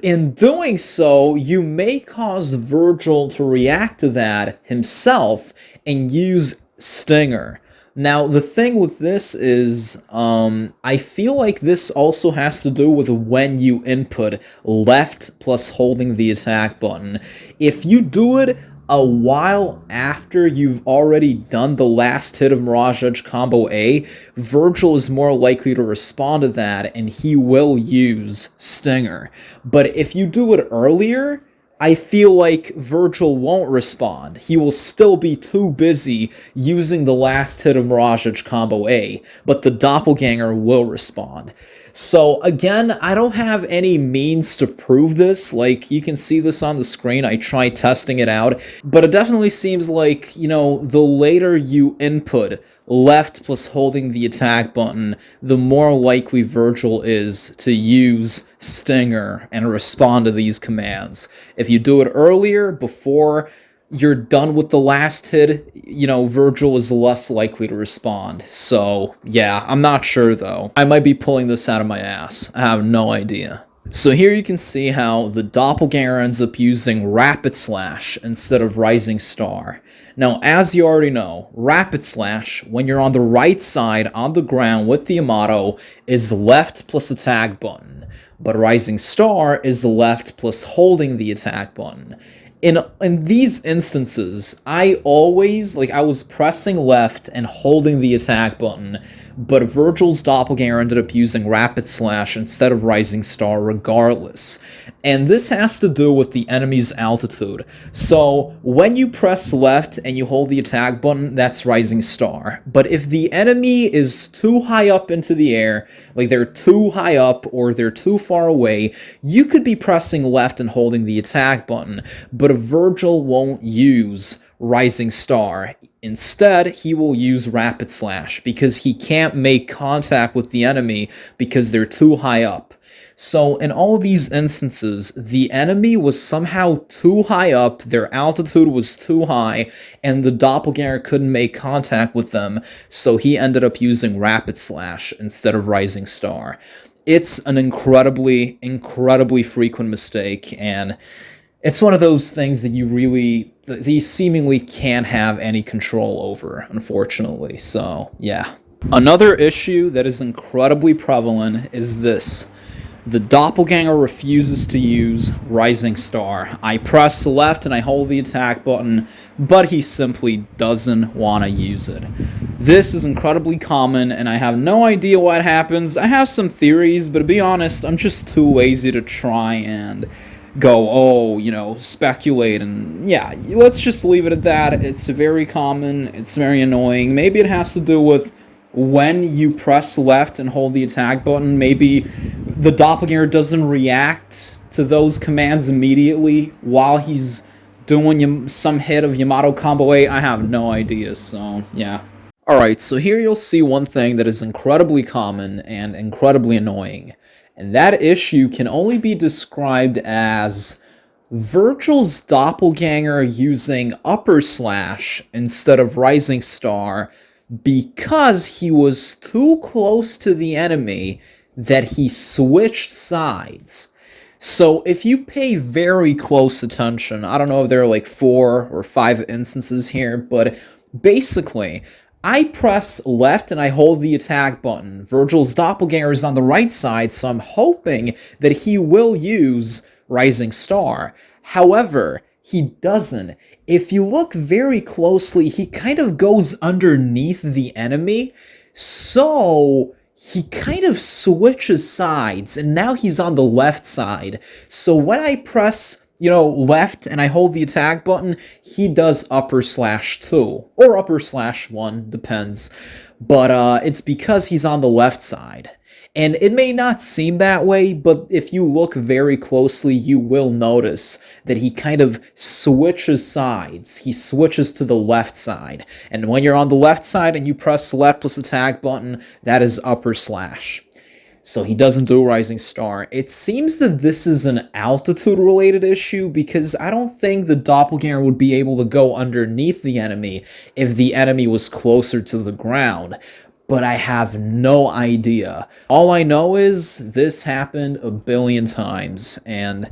in doing so, you may cause Vergil to react to that himself and use Stinger. Now, the thing with this is, I feel like this also has to do with when you input left plus holding the attack button. If you do it a while after you've already done the last hit of Mirage Edge Combo A, Vergil is more likely to respond to that, and he will use Stinger. But if you do it earlier, I feel like Vergil won't respond. He will still be too busy using the last hit of Mirage Edge Combo A, but the Doppelganger will respond. So again, I don't have any means to prove this. Like, you can see this on the screen. I tried testing it out, but it definitely seems like, you know, the later you input left plus holding the attack button, the more likely Vergil is to use Stinger and respond to these commands. If you do it earlier, before you're done with the last hit, you know, Vergil is less likely to respond. So, yeah, I'm not sure, though. I might be pulling this out of my ass. I have no idea. So here you can see how the Doppelganger ends up using Rapid Slash instead of Rising Star. Now, as you already know, Rapid Slash, when you're on the right side on the ground with the Yamato, is left plus attack button. But Rising Star is left plus holding the attack button. In these instances, I was pressing left and holding the attack button, but Vergil's Doppelganger ended up using Rapid Slash instead of Rising Star regardless. And this has to do with the enemy's altitude. So, when you press left and you hold the attack button, that's Rising Star. But if the enemy is too high up into the air, like they're too high up or they're too far away, you could be pressing left and holding the attack button, but Vergil won't use Rising Star. Instead, he will use Rapid Slash because he can't make contact with the enemy because they're too high up. So in all these instances, the enemy was somehow too high up, their altitude was too high, and the Doppelganger couldn't make contact with them, so he ended up using Rapid Slash instead of Rising Star. It's an incredibly, incredibly frequent mistake, and it's one of those things that you seemingly can't have any control over, unfortunately, so yeah. Another issue that is incredibly prevalent is this. The Doppelganger refuses to use Rising Star. I press left and I hold the attack button, but he simply doesn't want to use it. This is incredibly common, and I have no idea what happens. I have some theories, but to be honest, I'm just too lazy to try and go, oh, you know, speculate, and yeah, let's just leave it at that. It's very common, it's very annoying. Maybe it has to do with when you press left and hold the attack button, maybe the Doppelganger doesn't react to those commands immediately while he's doing some hit of Yamato Combo 8. I have no idea, so yeah. Alright, so here you'll see one thing that is incredibly common and incredibly annoying. And that issue can only be described as Vergil's Doppelganger using upper slash instead of Rising Star because he was too close to the enemy that he switched sides. So if you pay very close attention, I don't know if there are like 4 or 5 instances here, but basically, I press left and I hold the attack button. Vergil's Doppelganger is on the right side, so I'm hoping that he will use Rising Star. However, he doesn't. If you look very closely, he kind of goes underneath the enemy, so he kind of switches sides, and now he's on the left side. So when I press, you know, left and I hold the attack button, he does upper slash 2, or upper slash 1, depends. But it's because he's on the left side. And it may not seem that way, but if you look very closely, you will notice that he kind of switches sides. He switches to the left side. And when you're on the left side and you press left plus attack button, that is upper slash. So he doesn't do Rising Star. It seems that this is an altitude-related issue because I don't think the Doppelganger would be able to go underneath the enemy if the enemy was closer to the ground. But I have no idea. All I know is this happened a billion times, and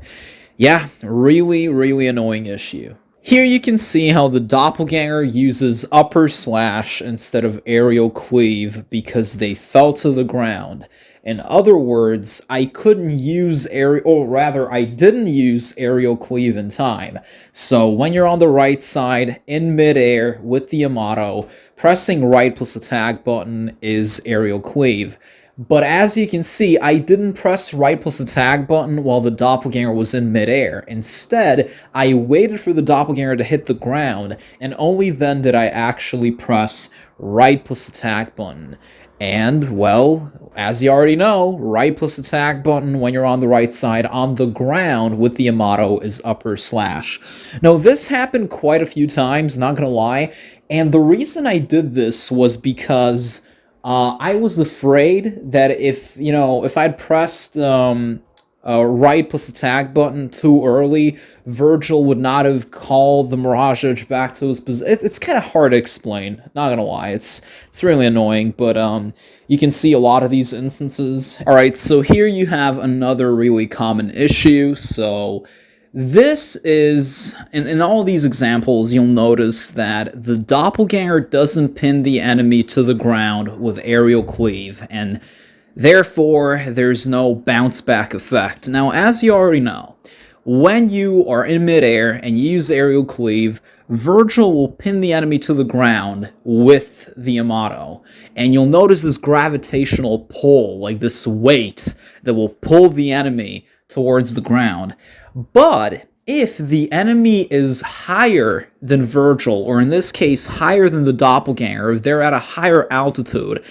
yeah, really, really annoying issue. Here you can see how the Doppelganger uses upper slash instead of aerial cleave because they fell to the ground. In other words, I couldn't use I didn't use aerial cleave in time. So when you're on the right side, in midair, with the Yamato, pressing right plus attack button is aerial cleave. But as you can see, I didn't press right plus attack button while the Doppelganger was in midair. Instead, I waited for the Doppelganger to hit the ground, and only then did I actually press right plus attack button. And, well, as you already know, right plus attack button when you're on the right side. On the ground with the Yamato is upper slash. Now, this happened quite a few times, not gonna lie, and the reason I did this was because I was afraid that if I'd pressed right plus attack button too early, Vergil would not have called the mirage edge back to his position. It's kind of hard to explain, not gonna lie. It's really annoying, but you can see a lot of these instances. All right, so here you have another really common issue. So this is, in all these examples, you'll notice that the Doppelganger doesn't pin the enemy to the ground with aerial cleave, and therefore there's no bounce back effect. Now, as you already know, when you are in midair and you use aerial cleave, Vergil will pin the enemy to the ground with the Yamato, and you'll notice this gravitational pull, like this weight that will pull the enemy towards the ground. But if the enemy is higher than Vergil, or in this case, higher than the Doppelganger, if they're at a higher altitude,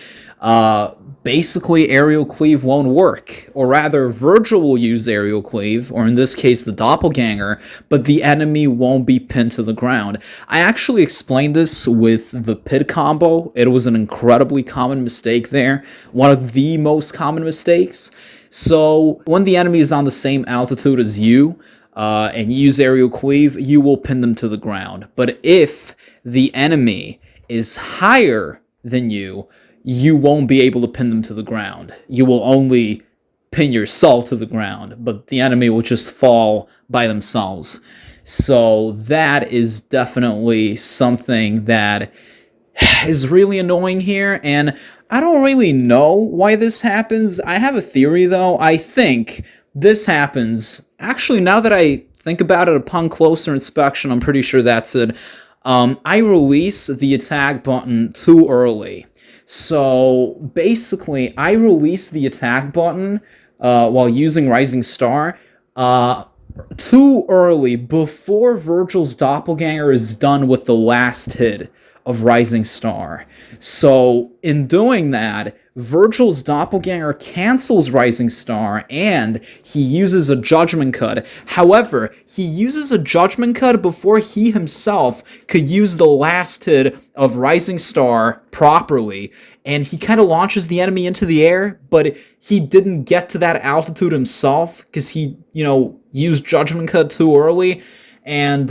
basically aerial cleave won't work. Or rather, Vergil will use aerial cleave, or in this case, the Doppelganger, but the enemy won't be pinned to the ground. I actually explained this with the pit combo. It was an incredibly common mistake there. One of the most common mistakes. So when the enemy is on the same altitude as you, and you use aerial cleave, you will pin them to the ground. But if the enemy is higher than you won't be able to pin them to the ground. You will only pin yourself to the ground, but the enemy will just fall by themselves. So that is definitely something that is really annoying here, and I don't really know why this happens. I have a theory, though. I think this happens... Actually, now that I think about it upon closer inspection, I'm pretty sure that's it. I release the attack button too early. So, basically, I release the attack button while using Rising Star too early, before Vergil's Doppelganger is done with the last hit of Rising Star. So, in doing that, Vergil's Doppelganger cancels Rising Star, and he uses a Judgment Cut. However, he uses a Judgment Cut before he himself could use the last hit of Rising Star properly, and he kind of launches the enemy into the air, but he didn't get to that altitude himself, because he, used Judgment Cut too early. And,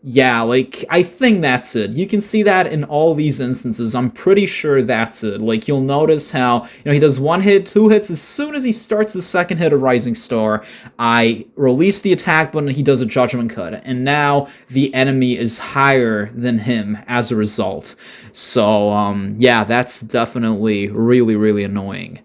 yeah, like, I think that's it. You can see that in all these instances. I'm pretty sure that's it. Like, you'll notice how, he does one hit, two hits. As soon as he starts the second hit of Rising Star, I release the attack button, and he does a Judgment Cut. And now the enemy is higher than him as a result. So, yeah, that's definitely really, really annoying.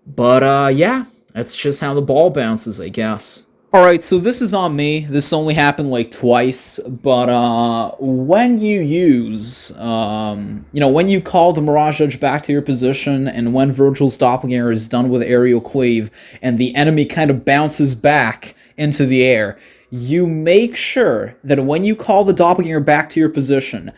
But, yeah, that's just how the ball bounces, I guess. Alright, so this is on me. This only happened like twice, but when you use, when you call the Mirage Edge back to your position, and when Vergil's Doppelganger is done with aerial cleave, and the enemy kind of bounces back into the air, you make sure that when you call the Doppelganger back to your position,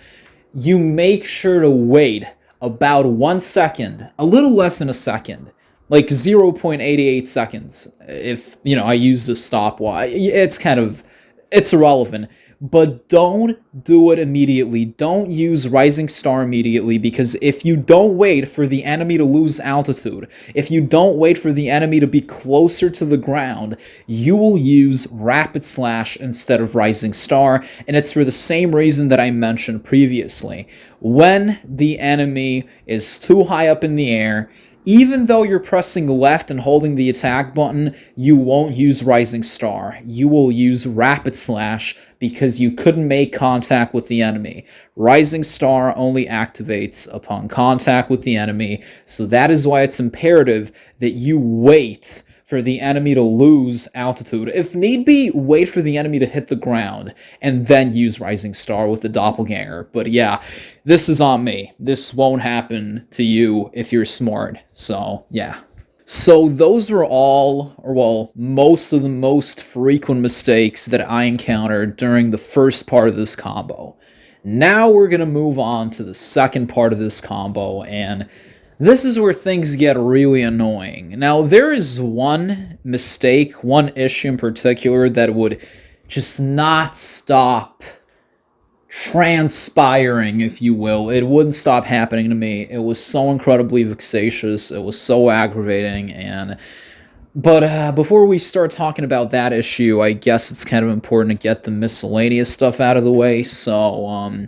you make sure to wait about 1 second, a little less than a second, like 0.88 seconds, if, I use the stopwatch. It's irrelevant. But don't do it immediately. Don't use Rising Star immediately, because if you don't wait for the enemy to lose altitude, if you don't wait for the enemy to be closer to the ground, you will use Rapid Slash instead of Rising Star, and it's for the same reason that I mentioned previously. When the enemy is too high up in the air, even though you're pressing left and holding the attack button, you won't use Rising Star. You will use Rapid Slash because you couldn't make contact with the enemy. Rising Star only activates upon contact with the enemy, so that is why it's imperative that you wait for the enemy to lose altitude. If need be, wait for the enemy to hit the ground, and then use Rising Star with the Doppelganger. But yeah, this is on me. This won't happen to you if you're smart. So, yeah. So those are all, or well, most of the most frequent mistakes that I encountered during the first part of this combo. Now we're going to move on to the second part of this combo, and This is where things get really annoying. Now, there is one mistake, one issue in particular that would just not stop transpiring, if you will. It wouldn't stop happening to me. It was so incredibly vexatious. It was so aggravating. But before we start talking about that issue, I guess it's kind of important to get the miscellaneous stuff out of the way. So,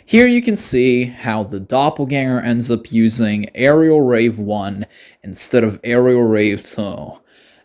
here you can see how the Doppelganger ends up using Aerial Rave 1 instead of Aerial Rave 2.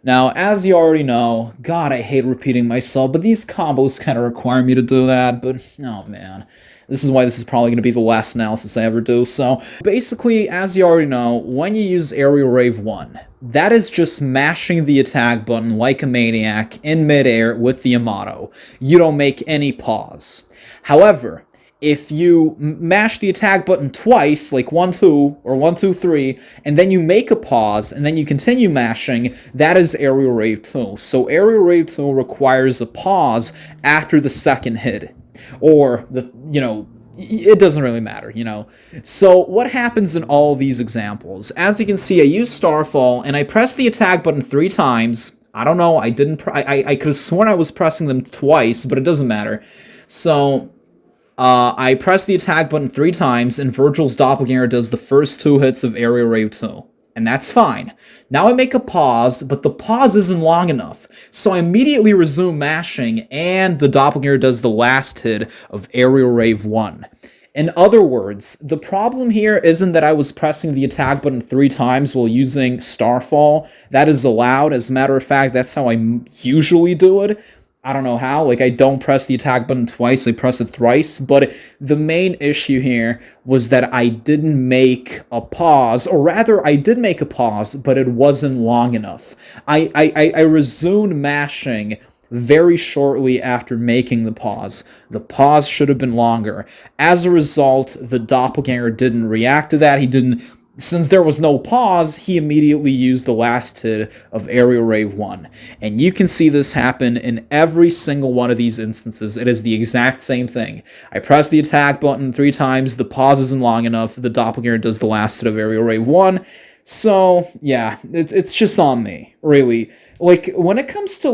Now, as you already know, God, I hate repeating myself, but these combos kind of require me to do that, but, oh man. This is why this is probably going to be the last analysis I ever do. So, basically, as you already know, when you use Aerial Rave 1, that is just mashing the attack button like a maniac in midair with the Yamato. You don't make any pause. However, if you mash the attack button twice, like 1, 2, or 1, 2, 3, and then you make a pause, and then you continue mashing, that is Aerial Rave 2. So Aerial Rave 2 requires a pause after the second hit. Or, it doesn't really matter, So what happens in all these examples? As you can see, I use Starfall, and I press the attack button 3 times. I don't know, I could have sworn I was pressing them twice, but it doesn't matter. So I press the attack button 3 times, and Vergil's Doppelganger does the first 2 hits of Aerial Rave 2. And that's fine. Now I make a pause, but the pause isn't long enough. So I immediately resume mashing, and the Doppelganger does the last hit of Aerial Rave 1. In other words, the problem here isn't that I was pressing the attack button 3 times while using Starfall. That is allowed. As a matter of fact, that's how I usually do it. I don't know how, I don't press the attack button twice, I press it thrice, but the main issue here was that I didn't make a pause, or rather, I did make a pause, but it wasn't long enough. I resumed mashing very shortly after making the pause. The pause should have been longer. As a result, the Doppelganger didn't react to that, since there was no pause, he immediately used the last hit of Aerial Rave 1. And you can see this happen in every single one of these instances. It is the exact same thing. I press the attack button 3 times, the pause isn't long enough, the Doppelganger does the last hit of Aerial Rave 1. So, yeah, it's just on me, really. When it comes to,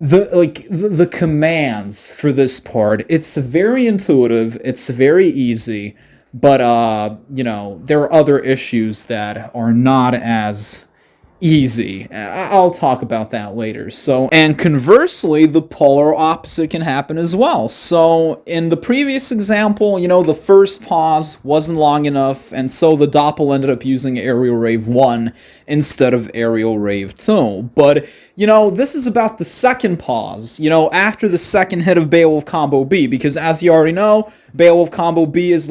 the commands for this part, it's very intuitive, it's very easy. But, there are other issues that are not as easy. I'll talk about that later. And conversely, the polar opposite can happen as well. So, in the previous example, the first pause wasn't long enough, and so the Doppel ended up using Aerial Rave 1 instead of Aerial Rave 2. But, this is about the second pause, after the second hit of Beowulf Combo B, because as you already know, Beowulf Combo B is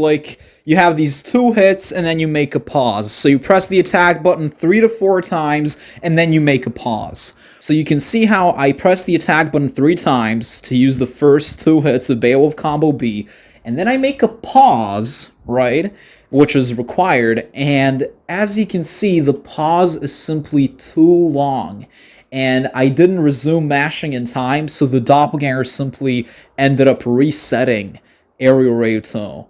you have these 2 hits, and then you make a pause. So you press the attack button 3 to 4 times, and then you make a pause. So you can see how I press the attack button 3 times to use the first 2 hits of Beowulf Combo B, and then I make a pause, right, which is required, and as you can see, the pause is simply too long. And I didn't resume mashing in time, so the Doppelganger simply ended up resetting Aerial Rave 2.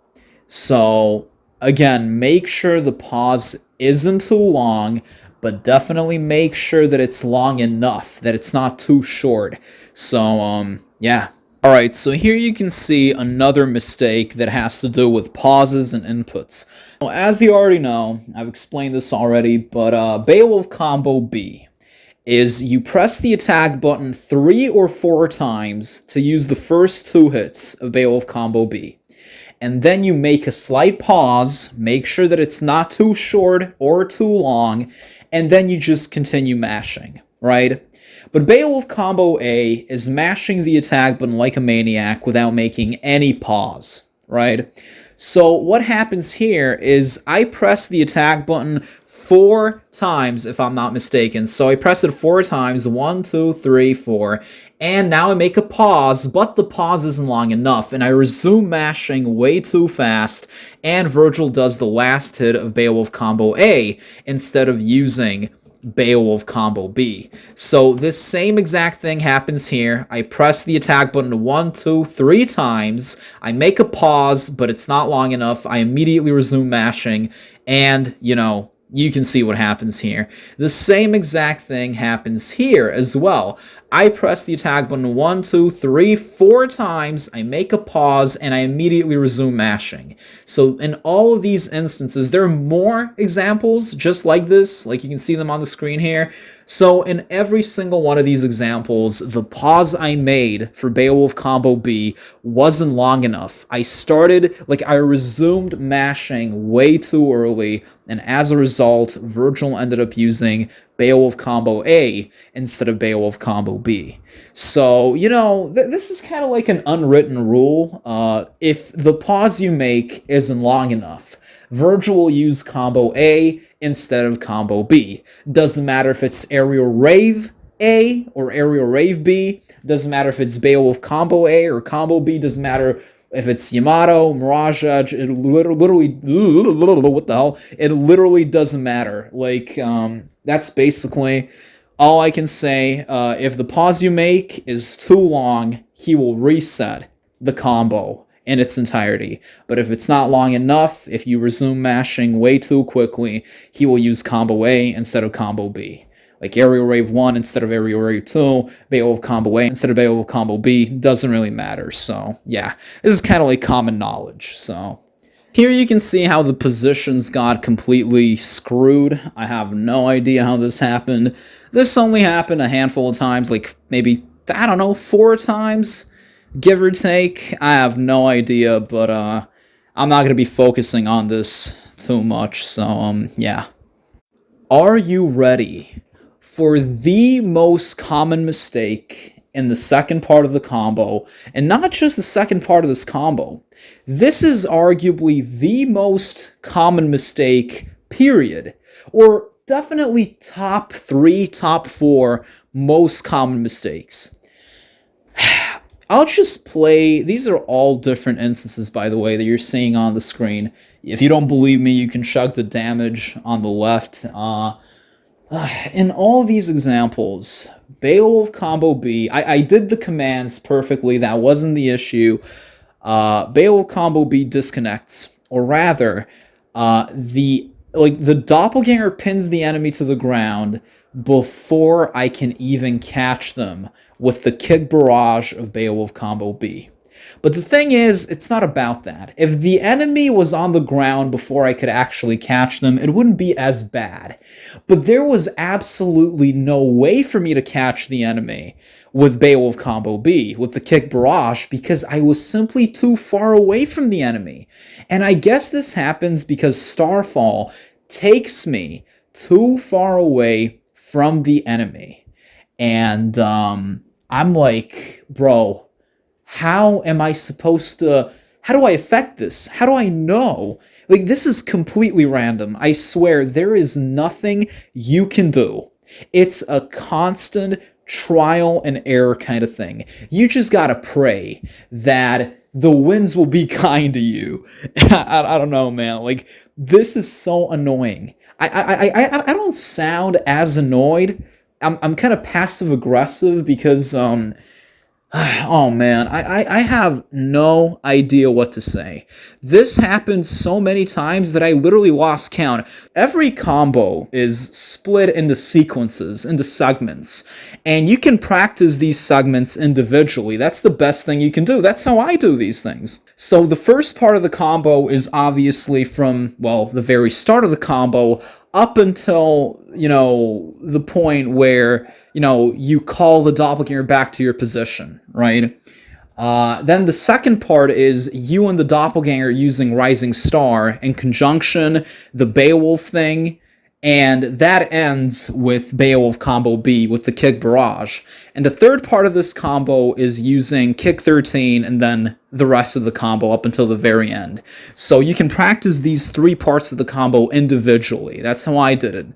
So, again, make sure the pause isn't too long, but definitely make sure that it's long enough, that it's not too short. So, yeah. Alright, so here you can see another mistake that has to do with pauses and inputs. Well, as you already know, I've explained this already, but Beowulf Combo B is you press the attack button 3 or 4 times to use the first 2 hits of Beowulf Combo B. And then you make a slight pause, make sure that it's not too short or too long, and then you just continue mashing, right? But Beowulf Combo A is mashing the attack button like a maniac without making any pause, right? So what happens here is I press the attack button 4 times, if I'm not mistaken. So I press it 4 times, 1, 2, 3, 4, and now I make a pause, but the pause isn't long enough, and I resume mashing way too fast, and Vergil does the last hit of Beowulf Combo A instead of using Beowulf combo B. So this same exact thing happens here. I press the attack button 1, 2, 3 times. I make a pause, but it's not long enough. I immediately resume mashing, and, you know, you can see what happens here. The same exact thing happens here as well. I press the attack button 1, 2, 3, 4 times, I make a pause, and I immediately resume mashing. So in all of these instances, there are more examples just like this, like you can see them on the screen here. So in every single one of these examples, the pause I made for Beowulf combo B wasn't long enough. I resumed mashing way too early, and as a result, Vergil ended up using Beowulf combo A instead of Beowulf combo B. So, you know, this is kind of like an unwritten rule. If the pause you make isn't long enough, Vergil will use combo A instead of combo B. Doesn't matter if it's aerial rave A or aerial rave B. Doesn't matter if it's Beowulf combo A or combo B. Doesn't matter if it's Yamato, Mirage, it literally, what the hell? It literally doesn't matter. Like, that's basically all I can say. If the pause you make is too long, he will reset the combo in its entirety. But if it's not long enough, if you resume mashing way too quickly, he will use combo A instead of combo B. Like aerial rave 1 instead of aerial rave 2, Beowulf combo A instead of Beowulf combo B, doesn't really matter. So yeah, this is kind of like common knowledge. So here you can see how the positions got completely screwed. I have no idea how this happened. This only happened a handful of times, like maybe, I don't know, 4 times, give or take. I have no idea, but I'm not going to be focusing on this too much. So yeah. Are you ready for the most common mistake in the second part of the combo, and not just the second part of this combo? This is arguably the most common mistake, period. Or definitely top 3, top 4 most common mistakes. I'll just play, these are all different instances, by the way, that you're seeing on the screen. If you don't believe me, you can check the damage on the left. In all these examples, Beowulf combo B, I did the commands perfectly, that wasn't the issue. Beowulf combo B disconnects, or rather, the Doppelganger pins the enemy to the ground before I can even catch them with the kick barrage of Beowulf combo B. But the thing is, it's not about that. If the enemy was on the ground before I could actually catch them, it wouldn't be as bad. But there was absolutely no way for me to catch the enemy with Beowulf combo B, with the kick barrage, because I was simply too far away from the enemy. And I guess this happens because Starfall takes me too far away from the enemy. And I'm like, bro, how am I supposed to, how do I affect this? How do I know? Like, this is completely random. I swear, there is nothing you can do. It's a constant trial and error kind of thing. You just gotta pray that the winds will be kind to you. I don't know, man. Like, this is so annoying. I don't sound as annoyed. I'm kind of passive aggressive because oh man, I have no idea what to say. This happened so many times that I literally lost count. Every combo is split into sequences, into segments, and you can practice these segments individually. That's the best thing you can do. That's how I do these things. So the first part of the combo is obviously from, well, the very start of the combo up until, you know, the point where, you know, you call the Doppelganger back to your position, right? Then the second part is you and the Doppelganger using Rising Star in conjunction, the Beowulf thing, and that ends with Beowulf combo B with the kick barrage. And the third part of this combo is using kick 13 and then the rest of the combo up until the very end. So you can practice these 3 parts of the combo individually. That's how I did it.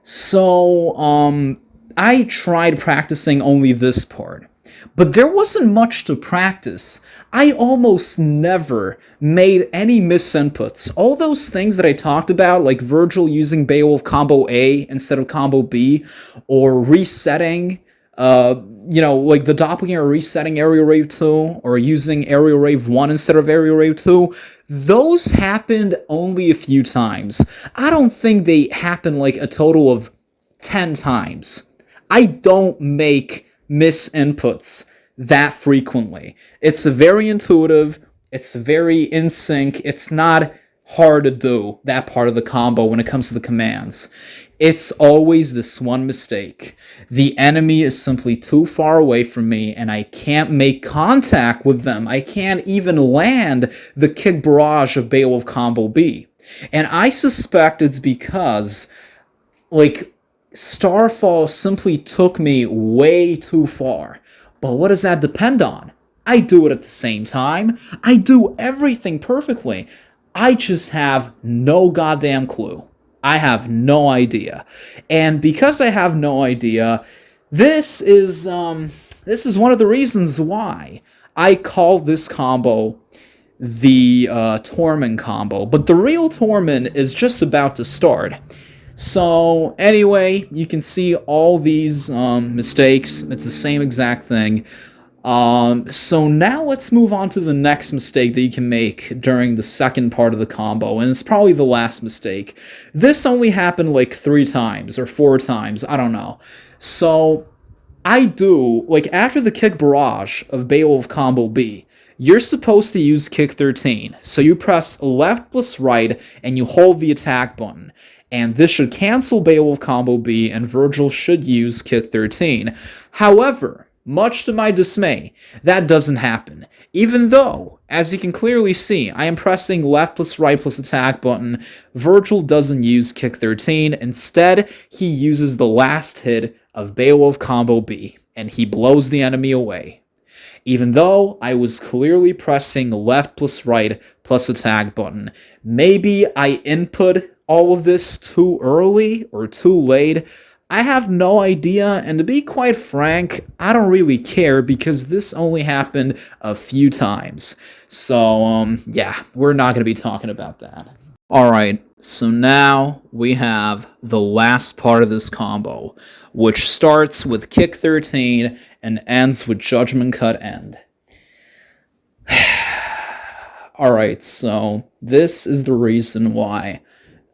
So, I tried practicing only this part. But there wasn't much to practice. I almost never made any misinputs. All those things that I talked about, like Vergil using Beowulf combo A instead of combo B, or resetting, like the Doppelganger resetting Aerial Rave 2, or using Aerial Rave 1 instead of Aerial Rave 2, those happened only a few times. I don't think they happened like a total of 10 times. I don't make misinputs that frequently. It's very intuitive, it's very in sync, it's not hard to do that part of the combo when it comes to the commands. It's always this one mistake. The enemy is simply too far away from me and I can't make contact with them. I can't even land the kick barrage of Beowulf combo B. And I suspect it's because, like, Starfall simply took me way too far. But what does that depend on? I do it at the same time. I do everything perfectly. I just have no goddamn clue. I have no idea. And because I have no idea, this is one of the reasons why I call this combo the Torment combo. But the real Torment is just about to start. So anyway, you can see all these mistakes. It's the same exact thing. So now let's move on to the next mistake that you can make during the second part of the combo, and it's probably the last mistake. This only happened like 3 times or 4 times, I don't know. So I do, like, after the kick barrage of Beowulf combo B, you're supposed to use kick 13. So you press left plus right and you hold the attack button. And this should cancel Beowulf combo B, and Vergil should use kick 13. However, much to my dismay, that doesn't happen. Even though, as you can clearly see, I am pressing left plus right plus attack button, Vergil doesn't use kick 13. Instead, he uses the last hit of Beowulf combo B, and he blows the enemy away. Even though I was clearly pressing left plus right plus attack button. Maybe I input all of this too early or too late. I have no idea, and to be quite frank, I don't really care because this only happened a few times. So, yeah, we're not going to be talking about that. Alright, so now we have the last part of this combo, which starts with kick 13 and ends with judgment cut end. Alright, so this is the reason why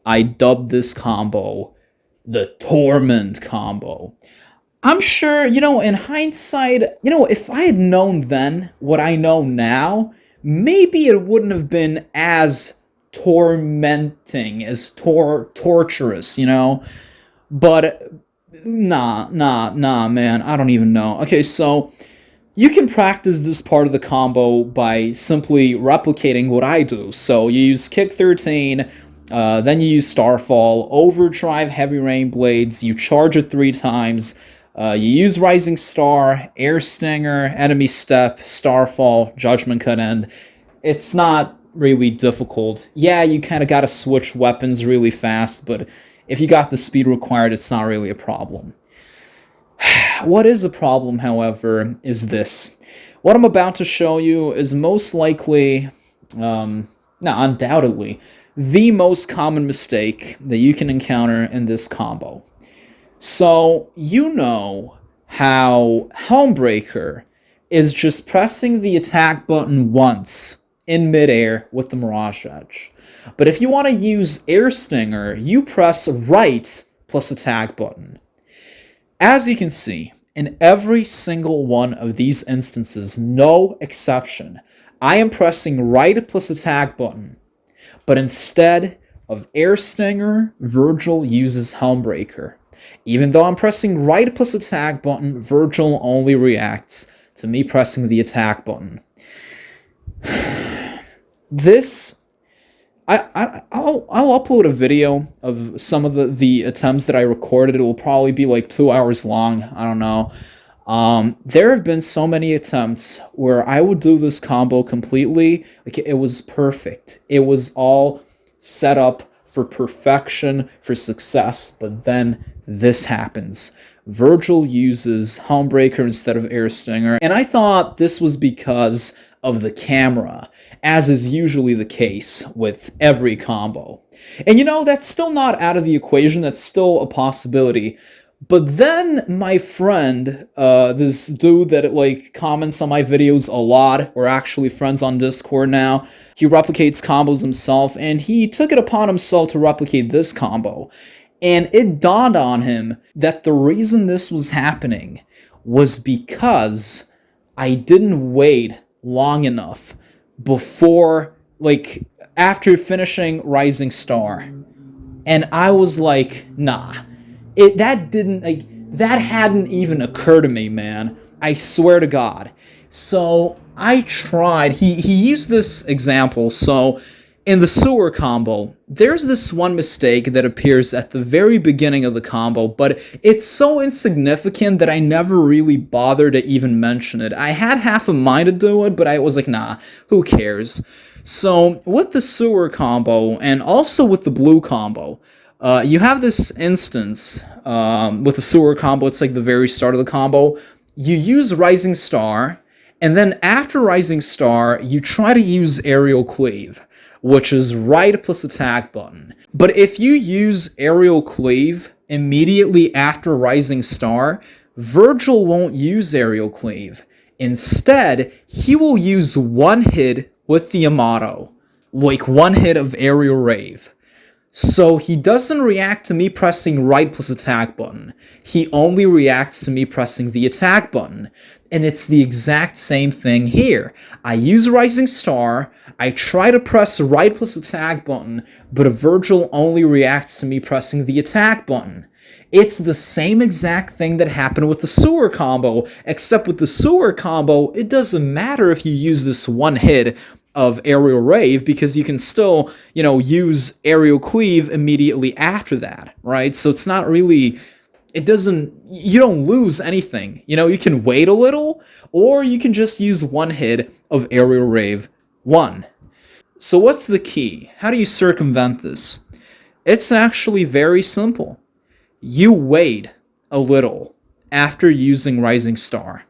I dubbed this combo the Torment combo. I'm sure, in hindsight, if I had known then what I know now, maybe it wouldn't have been as tormenting, as torturous, But, nah, man, I don't even know. Okay, so you can practice this part of the combo by simply replicating what I do. So you use kick 13, then you use Starfall, overdrive heavy rain blades, you charge it 3 times, you use Rising Star, Air Stinger, Enemy Step, Starfall, Judgment Cut End. It's not really difficult. Yeah, you kind of got to switch weapons really fast, but if you got the speed required, it's not really a problem. What is a problem, however, is this. What I'm about to show you is most likely, undoubtedly, the most common mistake that you can encounter in this combo. So, you know how Helmbreaker is just pressing the attack button once in midair with the Mirage Edge. But if you want to use Air Stinger, you press right plus attack button. As you can see, in every single one of these instances, no exception, I am pressing right plus attack button. But instead of Air Stinger, Vergil uses Helmbreaker. Even though I'm pressing right plus attack button, Vergil only reacts to me pressing the attack button. This, I'll upload a video of some of the attempts that I recorded. It will probably be like 2 hours long. I don't know. There have been so many attempts where I would do this combo completely. Like, it was perfect. It was all set up for perfection, for success. But then this happens. Vergil uses Helmbreaker instead of Air Stinger, and I thought this was because of the camera, as is usually the case with every combo. And that's still not out of the equation, that's still a possibility. But then my friend, this dude that comments on my videos a lot, we're actually friends on Discord now, he replicates combos himself, and he took it upon himself to replicate this combo. And it dawned on him that the reason this was happening was because I didn't wait long enough before, after finishing Rising Star. And I was like, nah. That hadn't even occurred to me, man. I swear to God. So I tried. He used this example. So in the sewer combo, there's this one mistake that appears at the very beginning of the combo, but it's so insignificant that I never really bothered to even mention it. I had half a mind to do it, but I was like, nah, who cares? So with the sewer combo, and also with the blue combo, you have this instance with the sewer combo. It's like the very start of the combo. You use Rising Star, and then after Rising Star, you try to use Aerial Cleave, which is right plus attack button. But if you use Aerial Cleave immediately after Rising Star, Vergil won't use Aerial Cleave. Instead, he will use one hit with the Yamato, like one hit of Aerial Rave. So he doesn't react to me pressing right plus attack button. He only reacts to me pressing the attack button. And it's the exact same thing here. I use Rising Star, I try to press right plus attack button, but Vergil only reacts to me pressing the attack button. It's the same exact thing that happened with the sewer combo, except with the sewer combo, it doesn't matter if you use this one hit of Aerial Rave, because you can still, use Aerial Cleave immediately after that, right? So it's not really, you don't lose anything. You can wait a little, or you can just use one hit of Aerial Rave 1. So what's the key? How do you circumvent this? It's actually very simple. You wait a little after using Rising Star.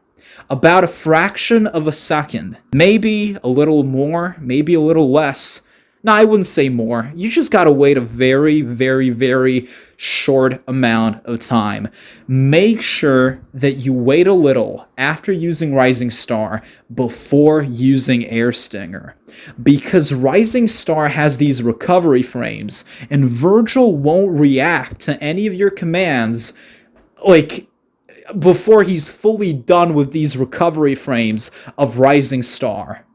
About a fraction of a second. Maybe a little more, maybe a little less. No, I wouldn't say more. You just gotta wait a very, very, very short amount of time. Make sure that you wait a little after using Rising Star before using Air Stinger. Because Rising Star has these recovery frames, and Vergil won't react to any of your commands, before he's fully done with these recovery frames of Rising Star.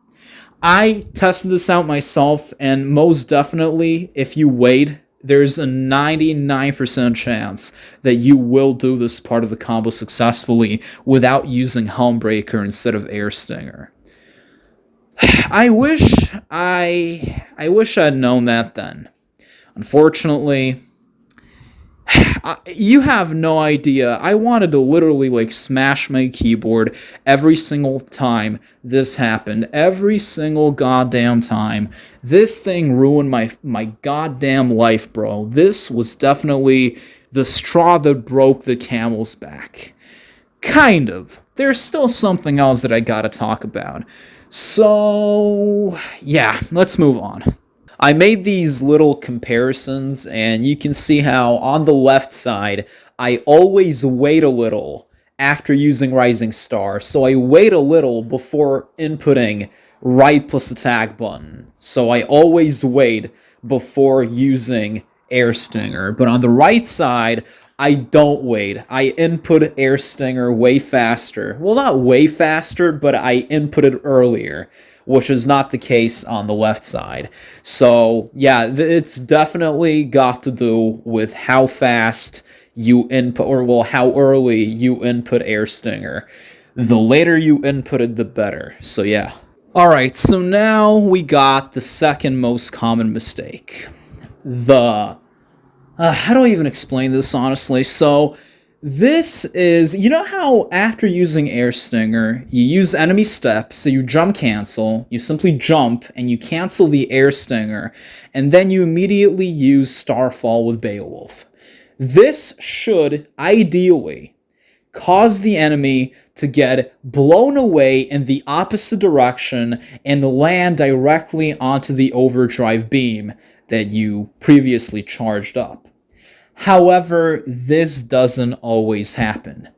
I tested this out myself, and most definitely, if you wait, there's a 99% chance that you will do this part of the combo successfully without using Helmbreaker instead of Air Stinger. I wish I'd known that then. Unfortunately, you have no idea. I wanted to literally smash my keyboard every single time this happened. Every single goddamn time. This thing ruined my goddamn life, bro. This was definitely the straw that broke the camel's back. Kind of. There's still something else that I gotta talk about. So, yeah, let's move on. I made these little comparisons, and you can see how on the left side, I always wait a little after using Rising Star. So I wait a little before inputting right plus attack button. So I always wait before using Air Stinger. But on the right side, I don't wait. I input Air Stinger way faster. Well, not way faster, but I input it earlier, which is not the case on the left side. So, yeah, it's definitely got to do with how fast you input, or, well, how early you input Air Stinger. The later you input it, the better. So, yeah. Alright, so now we got the second most common mistake. How do I even explain this, honestly? So, this is, you know how after using Air Stinger, you use enemy step, so you jump cancel, you simply jump, and you cancel the Air Stinger, and then you immediately use Starfall with Beowulf. This should, ideally, cause the enemy to get blown away in the opposite direction and land directly onto the overdrive beam that you previously charged up. However, this doesn't always happen.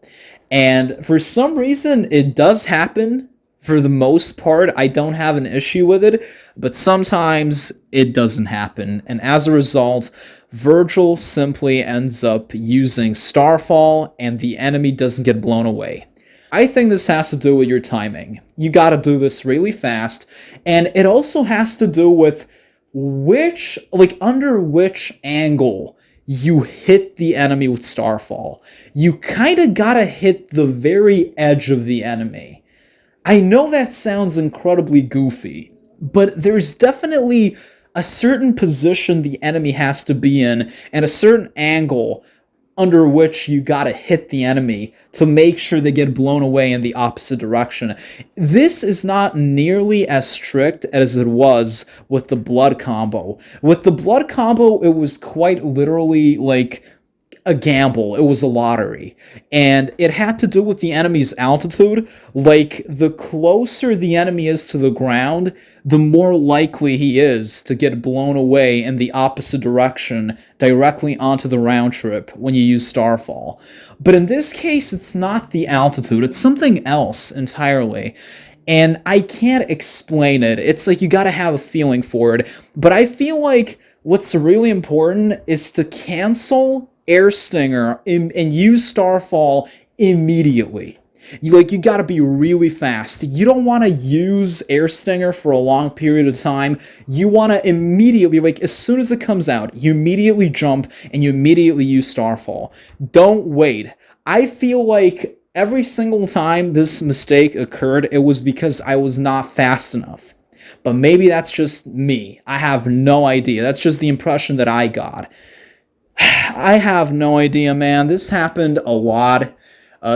And for some reason, it does happen. For the most part, I don't have an issue with it, but sometimes it doesn't happen. And as a result, Vergil simply ends up using Starfall, and the enemy doesn't get blown away. I think this has to do with your timing. You gotta do this really fast, and it also has to do with under which angle you hit the enemy with Starfall. You kinda gotta hit the very edge of the enemy. I know that sounds incredibly goofy, but there's definitely a certain position the enemy has to be in and a certain angle under which you gotta hit the enemy to make sure they get blown away in the opposite direction. This is not nearly as strict as it was with the blood combo. With the blood combo, it was quite literally like a gamble. It was a lottery. And it had to do with the enemy's altitude. Like, the closer the enemy is to the ground, the more likely he is to get blown away in the opposite direction directly onto the round trip when you use Starfall. But in this case, it's not the altitude. It's something else entirely. And I can't explain it. It's like you gotta have a feeling for it. But I feel like what's really important is to cancel Air Stinger and use Starfall immediately. You gotta be really fast. You don't want to use Air Stinger for a long period of time. You want to immediately, as soon as it comes out, you immediately jump and you immediately use Starfall. Don't wait. I feel like every single time this mistake occurred, it was because I was not fast enough. But maybe that's just me. I have no idea. That's just the impression that I got. I have no idea, man. This happened a lot.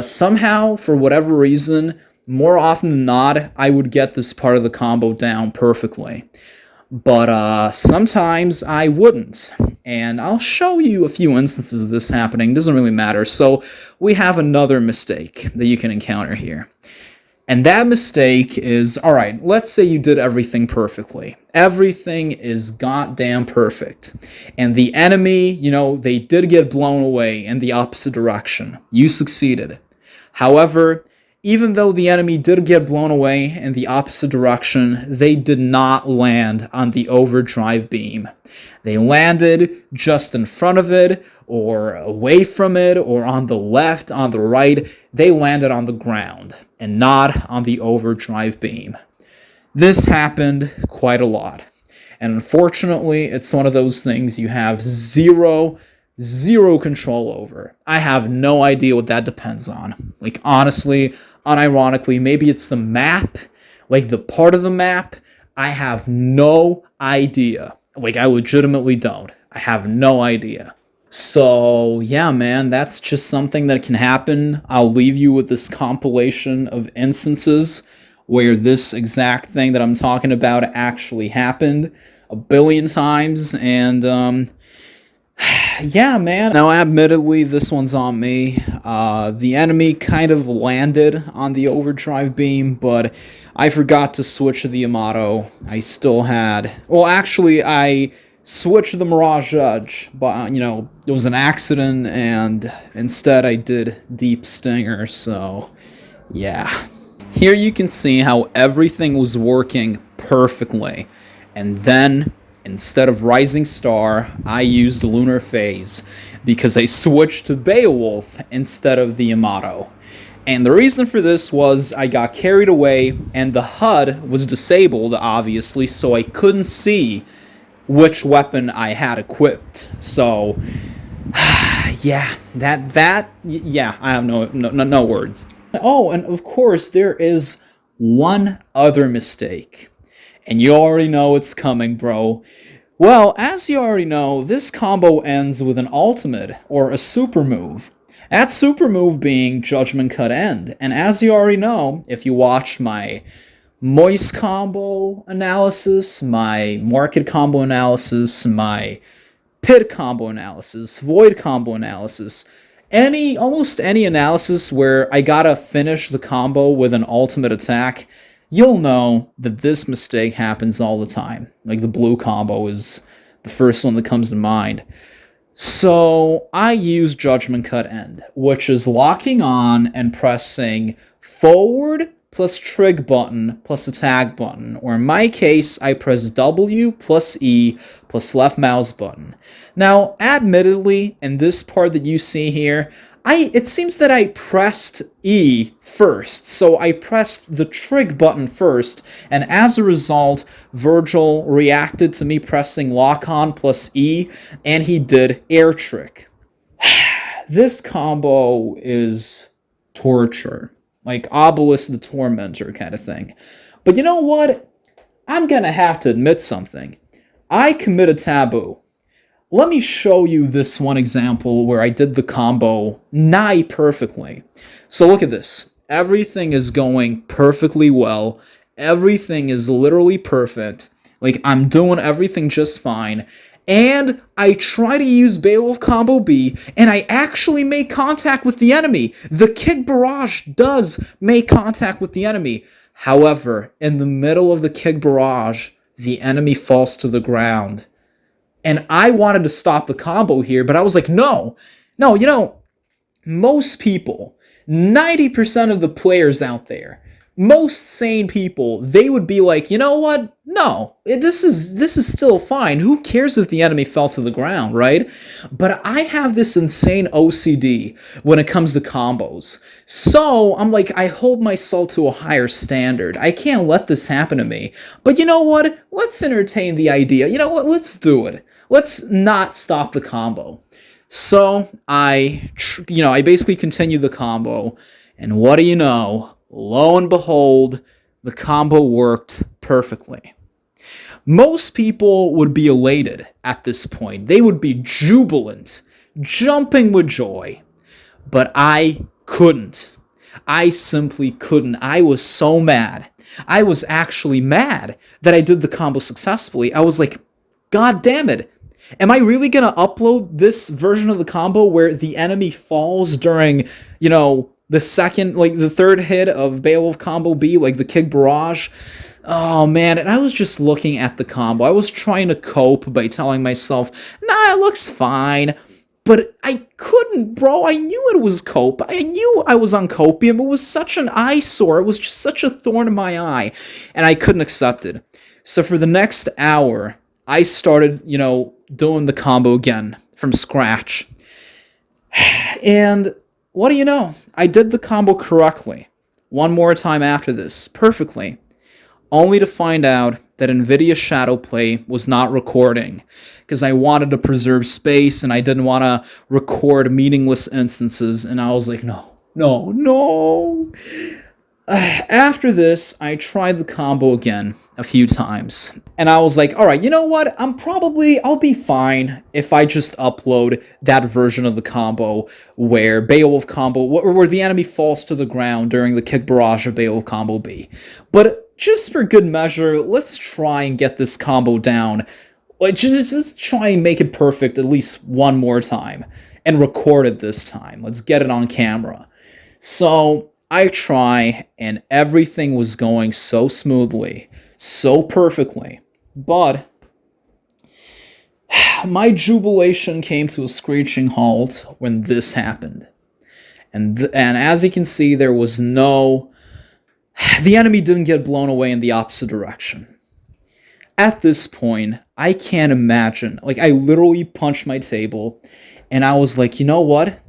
Somehow, for whatever reason, more often than not, I would get this part of the combo down perfectly. But sometimes I wouldn't. And I'll show you a few instances of this happening. Doesn't really matter. So we have another mistake that you can encounter here. And that mistake is, alright, let's say you did everything perfectly. Everything is goddamn perfect. And the enemy, they did get blown away in the opposite direction. You succeeded. However, even though the enemy did get blown away in the opposite direction, they did not land on the overdrive beam. They landed just in front of it, or away from it, or on the left, on the right. They landed on the ground, and not on the overdrive beam. This happened quite a lot. And unfortunately, it's one of those things you have zero control over. I have no idea what that depends on. Honestly, unironically, maybe it's the map, the part of the map. I have no idea. I legitimately don't. I have no idea. So, yeah, man, that's just something that can happen. I'll leave you with this compilation of instances where this exact thing that I'm talking about actually happened a billion times, and, yeah, man. Now, admittedly, this one's on me. The enemy kind of landed on the overdrive beam, but I forgot to switch the Yamato. I still had... Well, actually, I switched the Mirage Edge, but, it was an accident, and instead I did Deep Stinger, so, yeah. Here you can see how everything was working perfectly, and then, instead of Rising Star, I used Lunar Phase, because I switched to Beowulf instead of the Yamato. And the reason for this was I got carried away, and the HUD was disabled, obviously, so I couldn't see which weapon I had equipped. So, yeah, yeah, I have no words. Oh, and of course, there is one other mistake. And you already know it's coming, bro. Well, as you already know, this combo ends with an ultimate, or a super move. That super move being Judgment Cut End. And as you already know, if you watched my Moist combo analysis, my Market combo analysis, my Pit combo analysis, Void combo analysis, Almost any analysis where I gotta finish the combo with an ultimate attack, you'll know that this mistake happens all the time. Like the blue combo is the first one that comes to mind. So I use Judgment Cut End, which is locking on and pressing forward plus trig button plus attack button, or in my case, I press W plus E plus left mouse button. Now, admittedly, in this part that you see here, it seems that I pressed E first, so I pressed the trig button first, and as a result, Vergil reacted to me pressing lock on plus E, and he did air trick. This combo is torture. Like Obelisk the Tormentor kind of thing. But you know what? I'm gonna have to admit something. I commit a taboo. Let me show you this one example where I did the combo nigh perfectly. So look at this. Everything is going perfectly well. Everything is literally perfect. Like, I'm doing everything just fine. And I try to use Beowulf combo B, and I actually make contact with the enemy. The kick barrage does make contact with the enemy. However, in the middle of the kick barrage, the enemy falls to the ground. And I wanted to stop the combo here, but I was like, no, most people, 90% of the players out there, most sane people, they would be like, you know what? No, this is still fine. Who cares if the enemy fell to the ground, right? But I have this insane OCD when it comes to combos. So I'm like, I hold myself to a higher standard. I can't let this happen to me. But you know what? Let's entertain the idea. You know what? Let's do it. Let's not stop the combo. So I basically continue the combo, and what do you know? Lo and behold, the combo worked perfectly. Most people would be elated at this point. They would be jubilant, jumping with joy. But I couldn't. I simply couldn't. I was so mad. I was actually mad that I did the combo successfully. I was like, God damn it. Am I really going to upload this version of the combo where the enemy falls during, the third hit of Beowulf combo B, like the kick barrage? Oh man, and I was just looking at the combo. I was trying to cope by telling myself, nah, it looks fine. But I couldn't, bro. I knew it was cope. I knew I was on copium. It was such an eyesore. It was just such a thorn in my eye. And I couldn't accept it. So for the next hour, I started, doing the combo again from scratch. And what do you know? I did the combo correctly. One more time after this, perfectly. Only to find out that NVIDIA Shadowplay was not recording, because I wanted to preserve space and I didn't want to record meaningless instances, and I was like, no. After this, I tried the combo again a few times, and I was like, alright, you know what, I'll be fine if I just upload that version of the combo where Beowulf combo, where the enemy falls to the ground during the kick barrage of Beowulf combo B. But just for good measure, let's try and get this combo down. Just try and make it perfect at least one more time, and record it this time. Let's get it on camera. So I try, and everything was going so smoothly, so perfectly, but my jubilation came to a screeching halt when this happened. And as you can see, there was the enemy didn't get blown away in the opposite direction. At this point, I can't imagine, I literally punched my table, and I was like, you know what?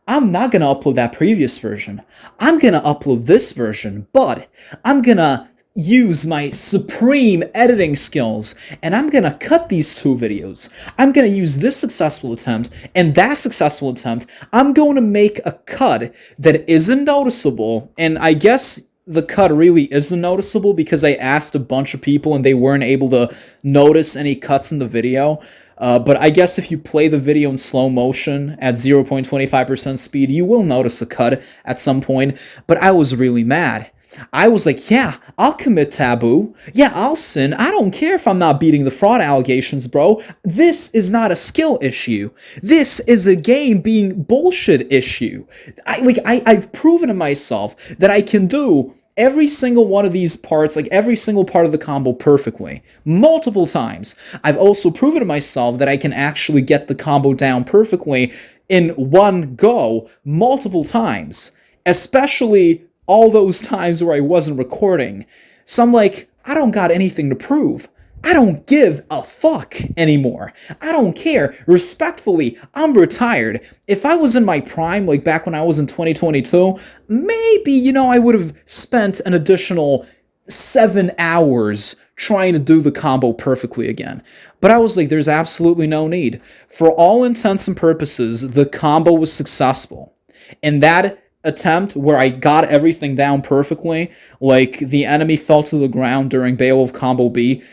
I'm not going to upload that previous version. I'm going to upload this version, but I'm going to use my supreme editing skills, and I'm going to cut these two videos. I'm going to use this successful attempt and that successful attempt. I'm going to make a cut that isn't noticeable, and I guess the cut really isn't noticeable because I asked a bunch of people and they weren't able to notice any cuts in the video. But I guess if you play the video in slow motion at 0.25% speed, you will notice a cut at some point. But I was really mad. I was like, yeah, I'll commit taboo. Yeah, I'll sin. I don't care if I'm not beating the fraud allegations, bro. This is not a skill issue. This is a game being bullshit issue. I've proven to myself that I can do every single one of these parts, like every single part of the combo perfectly, multiple times. I've also proven to myself that I can actually get the combo down perfectly in one go multiple times, especially all those times where I wasn't recording. So I'm like, I don't got anything to prove. I don't give a fuck anymore. I don't care. Respectfully, I'm retired. If I was in my prime, like back when I was in 2022, maybe, I would have spent an additional 7 hours trying to do the combo perfectly again. But I was like, there's absolutely no need. For all intents and purposes, the combo was successful. And that attempt where I got everything down perfectly, like the enemy fell to the ground during Beowulf combo B,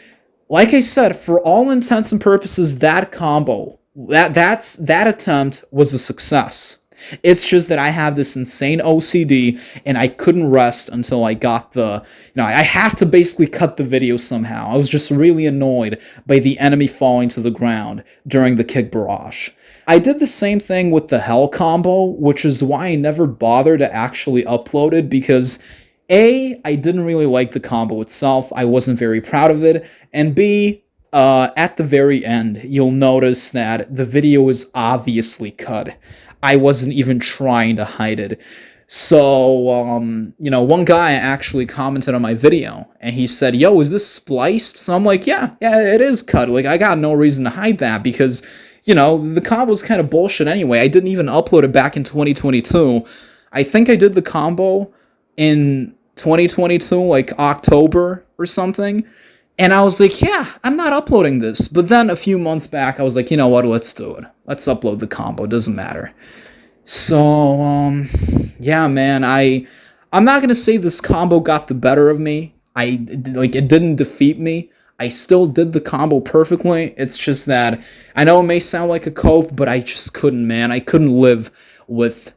like I said, for all intents and purposes, that combo, that attempt was a success. It's just that I have this insane OCD, and I couldn't rest until I got I had to basically cut the video somehow. I was just really annoyed by the enemy falling to the ground during the kick barrage. I did the same thing with the hell combo, which is why I never bothered to actually upload it, because A, I didn't really like the combo itself, I wasn't very proud of it, and B, at the very end, you'll notice that the video is obviously cut. I wasn't even trying to hide it. So, one guy actually commented on my video, and he said, yo, is this spliced? So I'm like, yeah, it is cut. Like, I got no reason to hide that, because, the combo's kind of bullshit anyway. I didn't even upload it back in 2022. I think I did the combo in 2022, like October or something. And I was like, yeah, I'm not uploading this. But then a few months back, I was like, you know what, let's do it. Let's upload the combo, it doesn't matter. So, yeah, man, I'm not going to say this combo got the better of me. It didn't defeat me. I still did the combo perfectly. It's just that, I know it may sound like a cope, but I just couldn't, man. I couldn't live with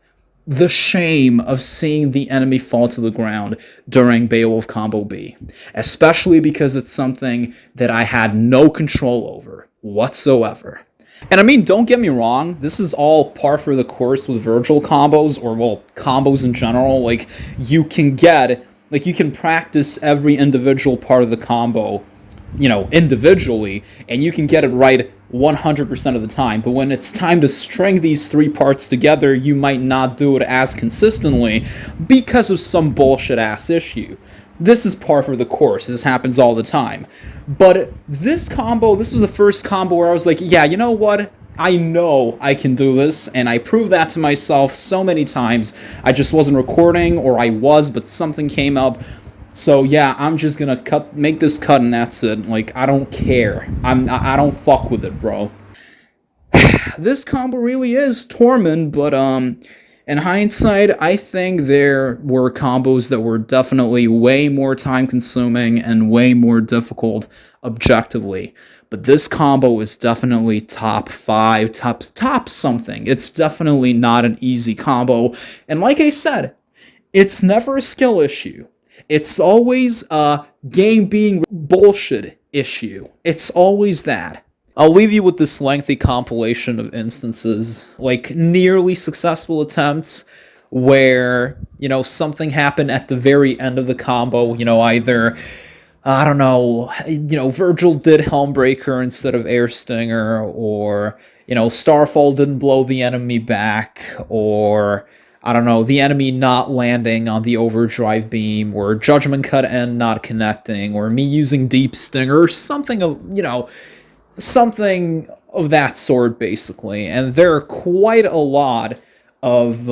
the shame of seeing the enemy fall to the ground during Beowulf Combo B, especially because it's something that I had no control over whatsoever. And I mean, don't get me wrong, this is all par for the course with Vergil combos, or, well, combos in general. Like, you can practice every individual part of the combo, individually, and you can get it right 100% of the time. But when it's time to string these three parts together, you might not do it as consistently because of some bullshit-ass issue. This is par for the course. This happens all the time. But this was the first combo where I was like, yeah, you know what? I know I can do this, and I proved that to myself so many times. I just wasn't recording, or I was, but something came up. So yeah, I'm just gonna make this cut, and that's it. Like, I don't care. I don't fuck with it, bro. This combo really is Torment, but in hindsight, I think there were combos that were definitely way more time-consuming and way more difficult objectively. But this combo is definitely top 5, top something. It's definitely not an easy combo. And like I said, it's never a skill issue. It's always a game being bullshit issue. It's always that. I'll leave you with this lengthy compilation of instances, like nearly successful attempts where, something happened at the very end of the combo, either, I don't know, Vergil did Helmbreaker instead of Air Stinger, or, Starfall didn't blow the enemy back, or, I don't know, the enemy not landing on the overdrive beam, or Judgment Cut End not connecting, or me using Deep Stinger, or something of, something of that sort, basically. And there are quite a lot of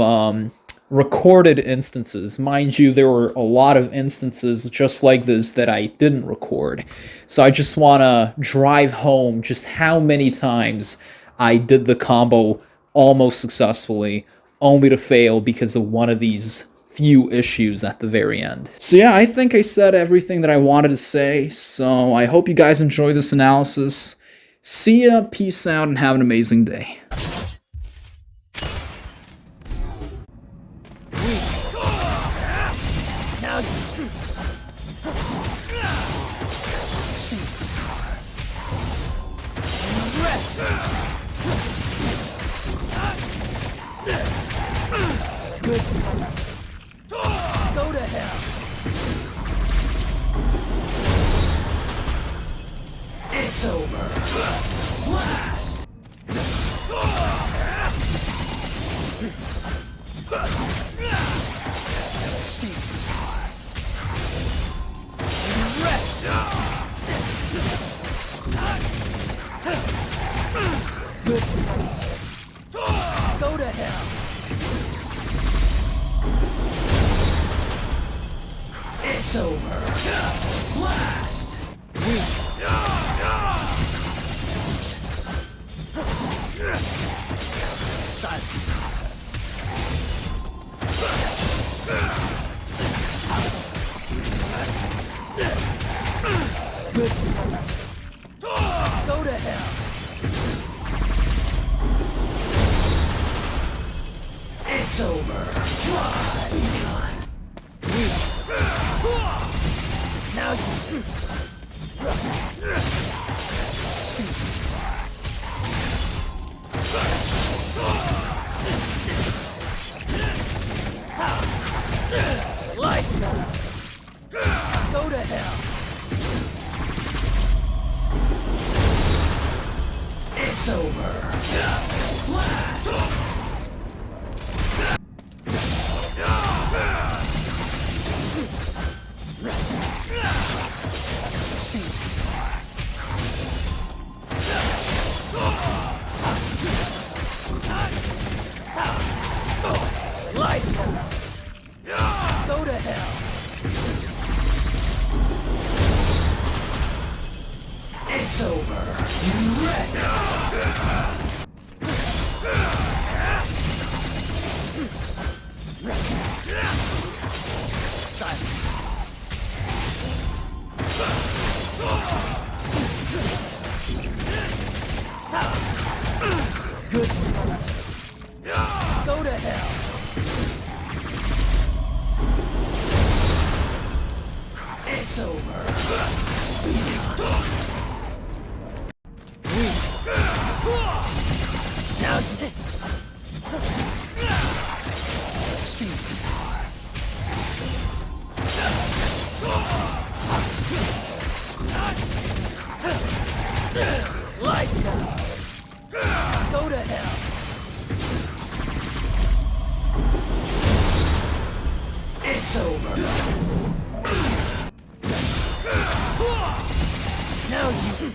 recorded instances. Mind you, there were a lot of instances just like this that I didn't record. So I just want to drive home just how many times I did the combo almost successfully, only to fail because of one of these few issues at the very end. So yeah, I think I said everything that I wanted to say, so I hope you guys enjoy this analysis. See ya, peace out, and have an amazing day. Now you... Good fight. Go to hell. It's over. Blast. Good fight. Go to hell. It's over. Blast. Good fight. Go to hell. It's over. Now you... Lights out. Go to hell. It's over. Blast. Lights out. Go to hell. It's over. You wreck. Good fight. Go to hell. It's over. Now lights out. Go to hell. It's over. Now you...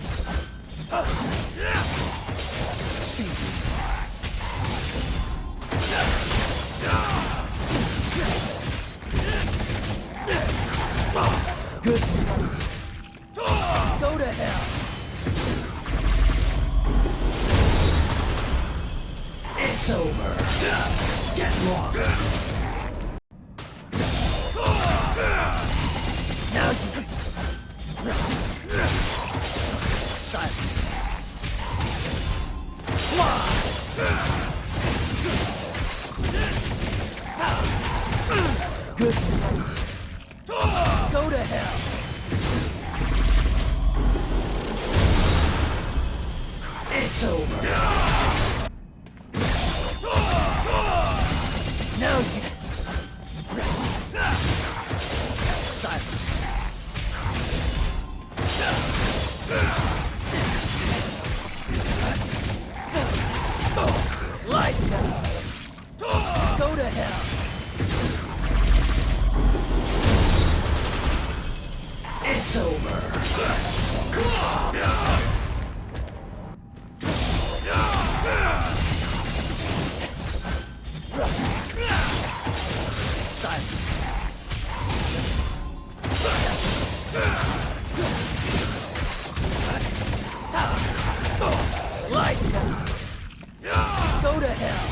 Good fight. Go to hell. It's over. Get lost. Now you... Silence. Fly. Good fight. Go to hell. It's over. Now you... Silence. Lights out. Go to hell. It's over. Silence. Lights out. Go to hell.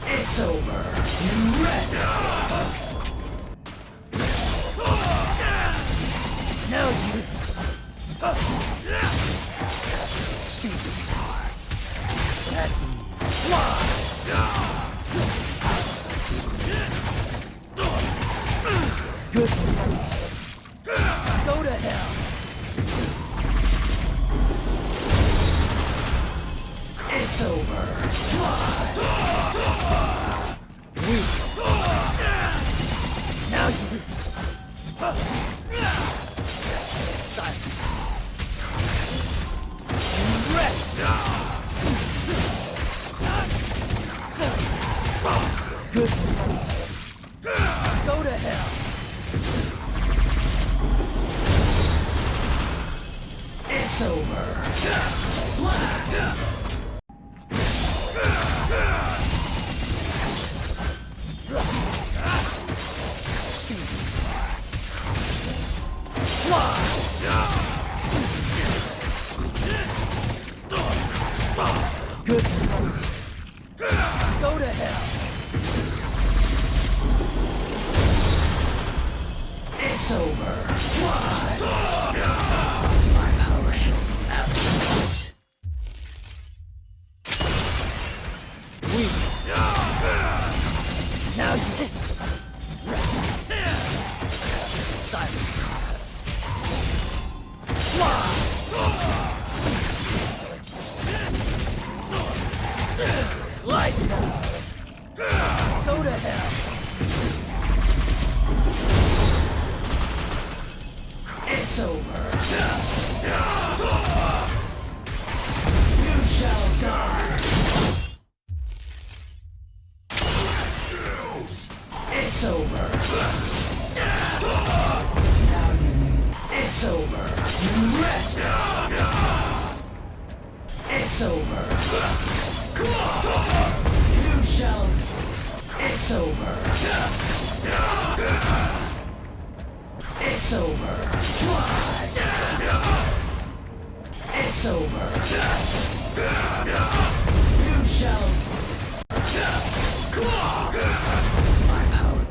It's over. You ready? Now you... Stupid. Let me fly. over. Weak. Now you. Silent. Ready. Good fight. Go to hell. It's over. Good fight. Go to hell. It's over. My power shall be absolute. Weak. Now you. Silent. Lights out. Go to hell. It's over. You shall die. It's over. Now you. It's over. It's over. You shall. It's over. It's over. It's over. You shall. My power.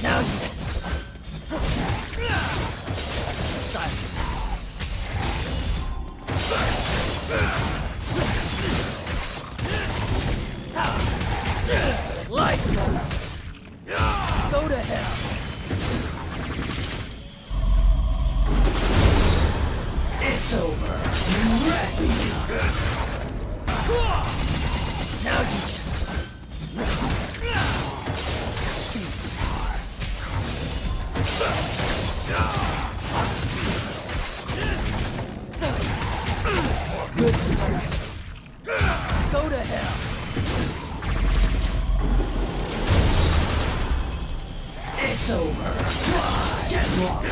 Now you. Silent. Lights out. Go to hell. It's over. Ready. Now you. Good fight. Go to hell. It's over. Get lost.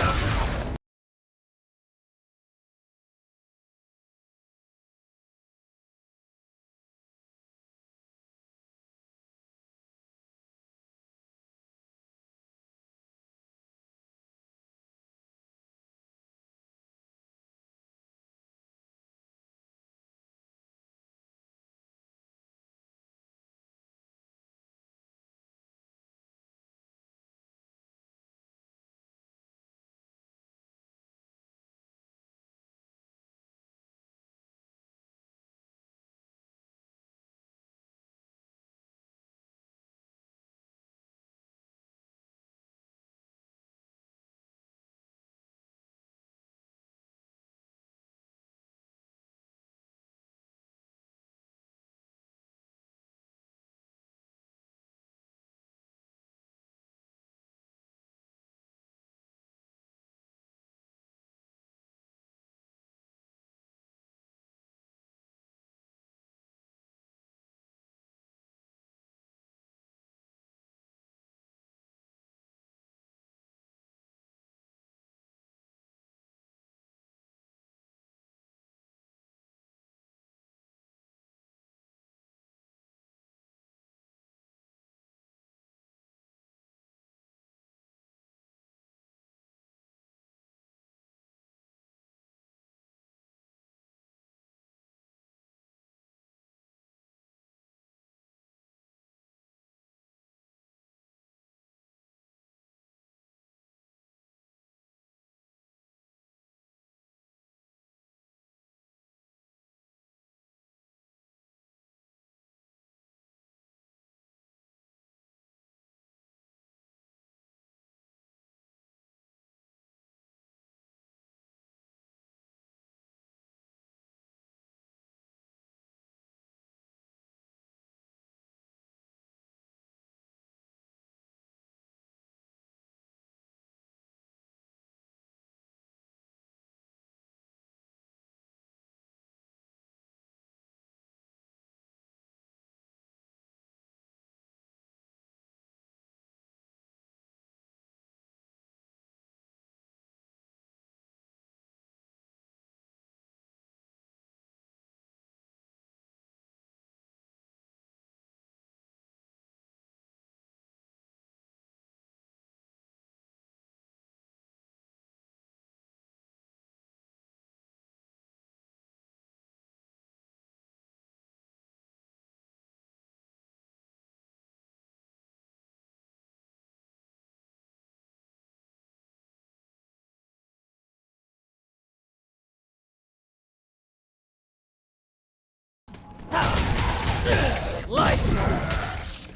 Lights out.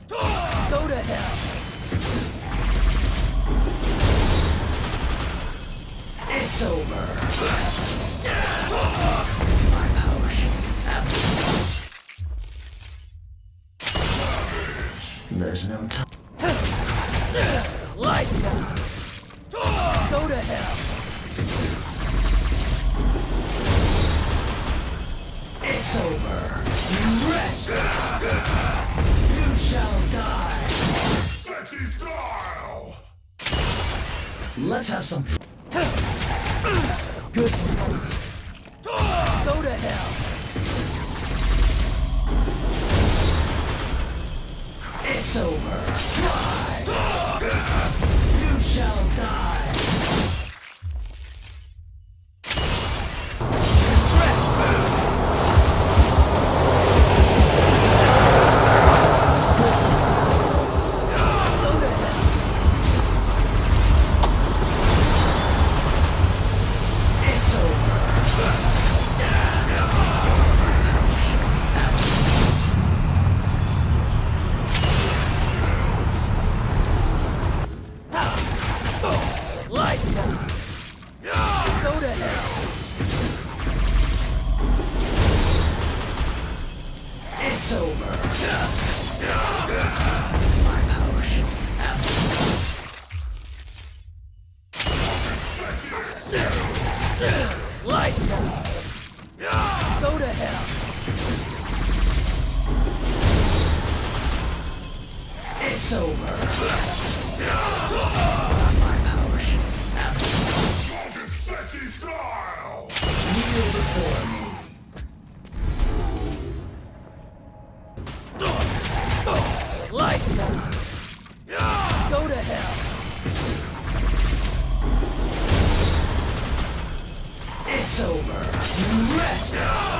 Go to hell. It's over. My power. There's no time. Lights out. Go to hell. It's over. You shall die. Sexy style! Let's have some good fight. Go to hell. It's over. You shall die. Lights out. Go to hell. It's over. My power shall have. Lights out. Go to hell. It's over. My power shall Sketchy style! Kneel before me. Lights out. Go to hell. It's over. You wrecked.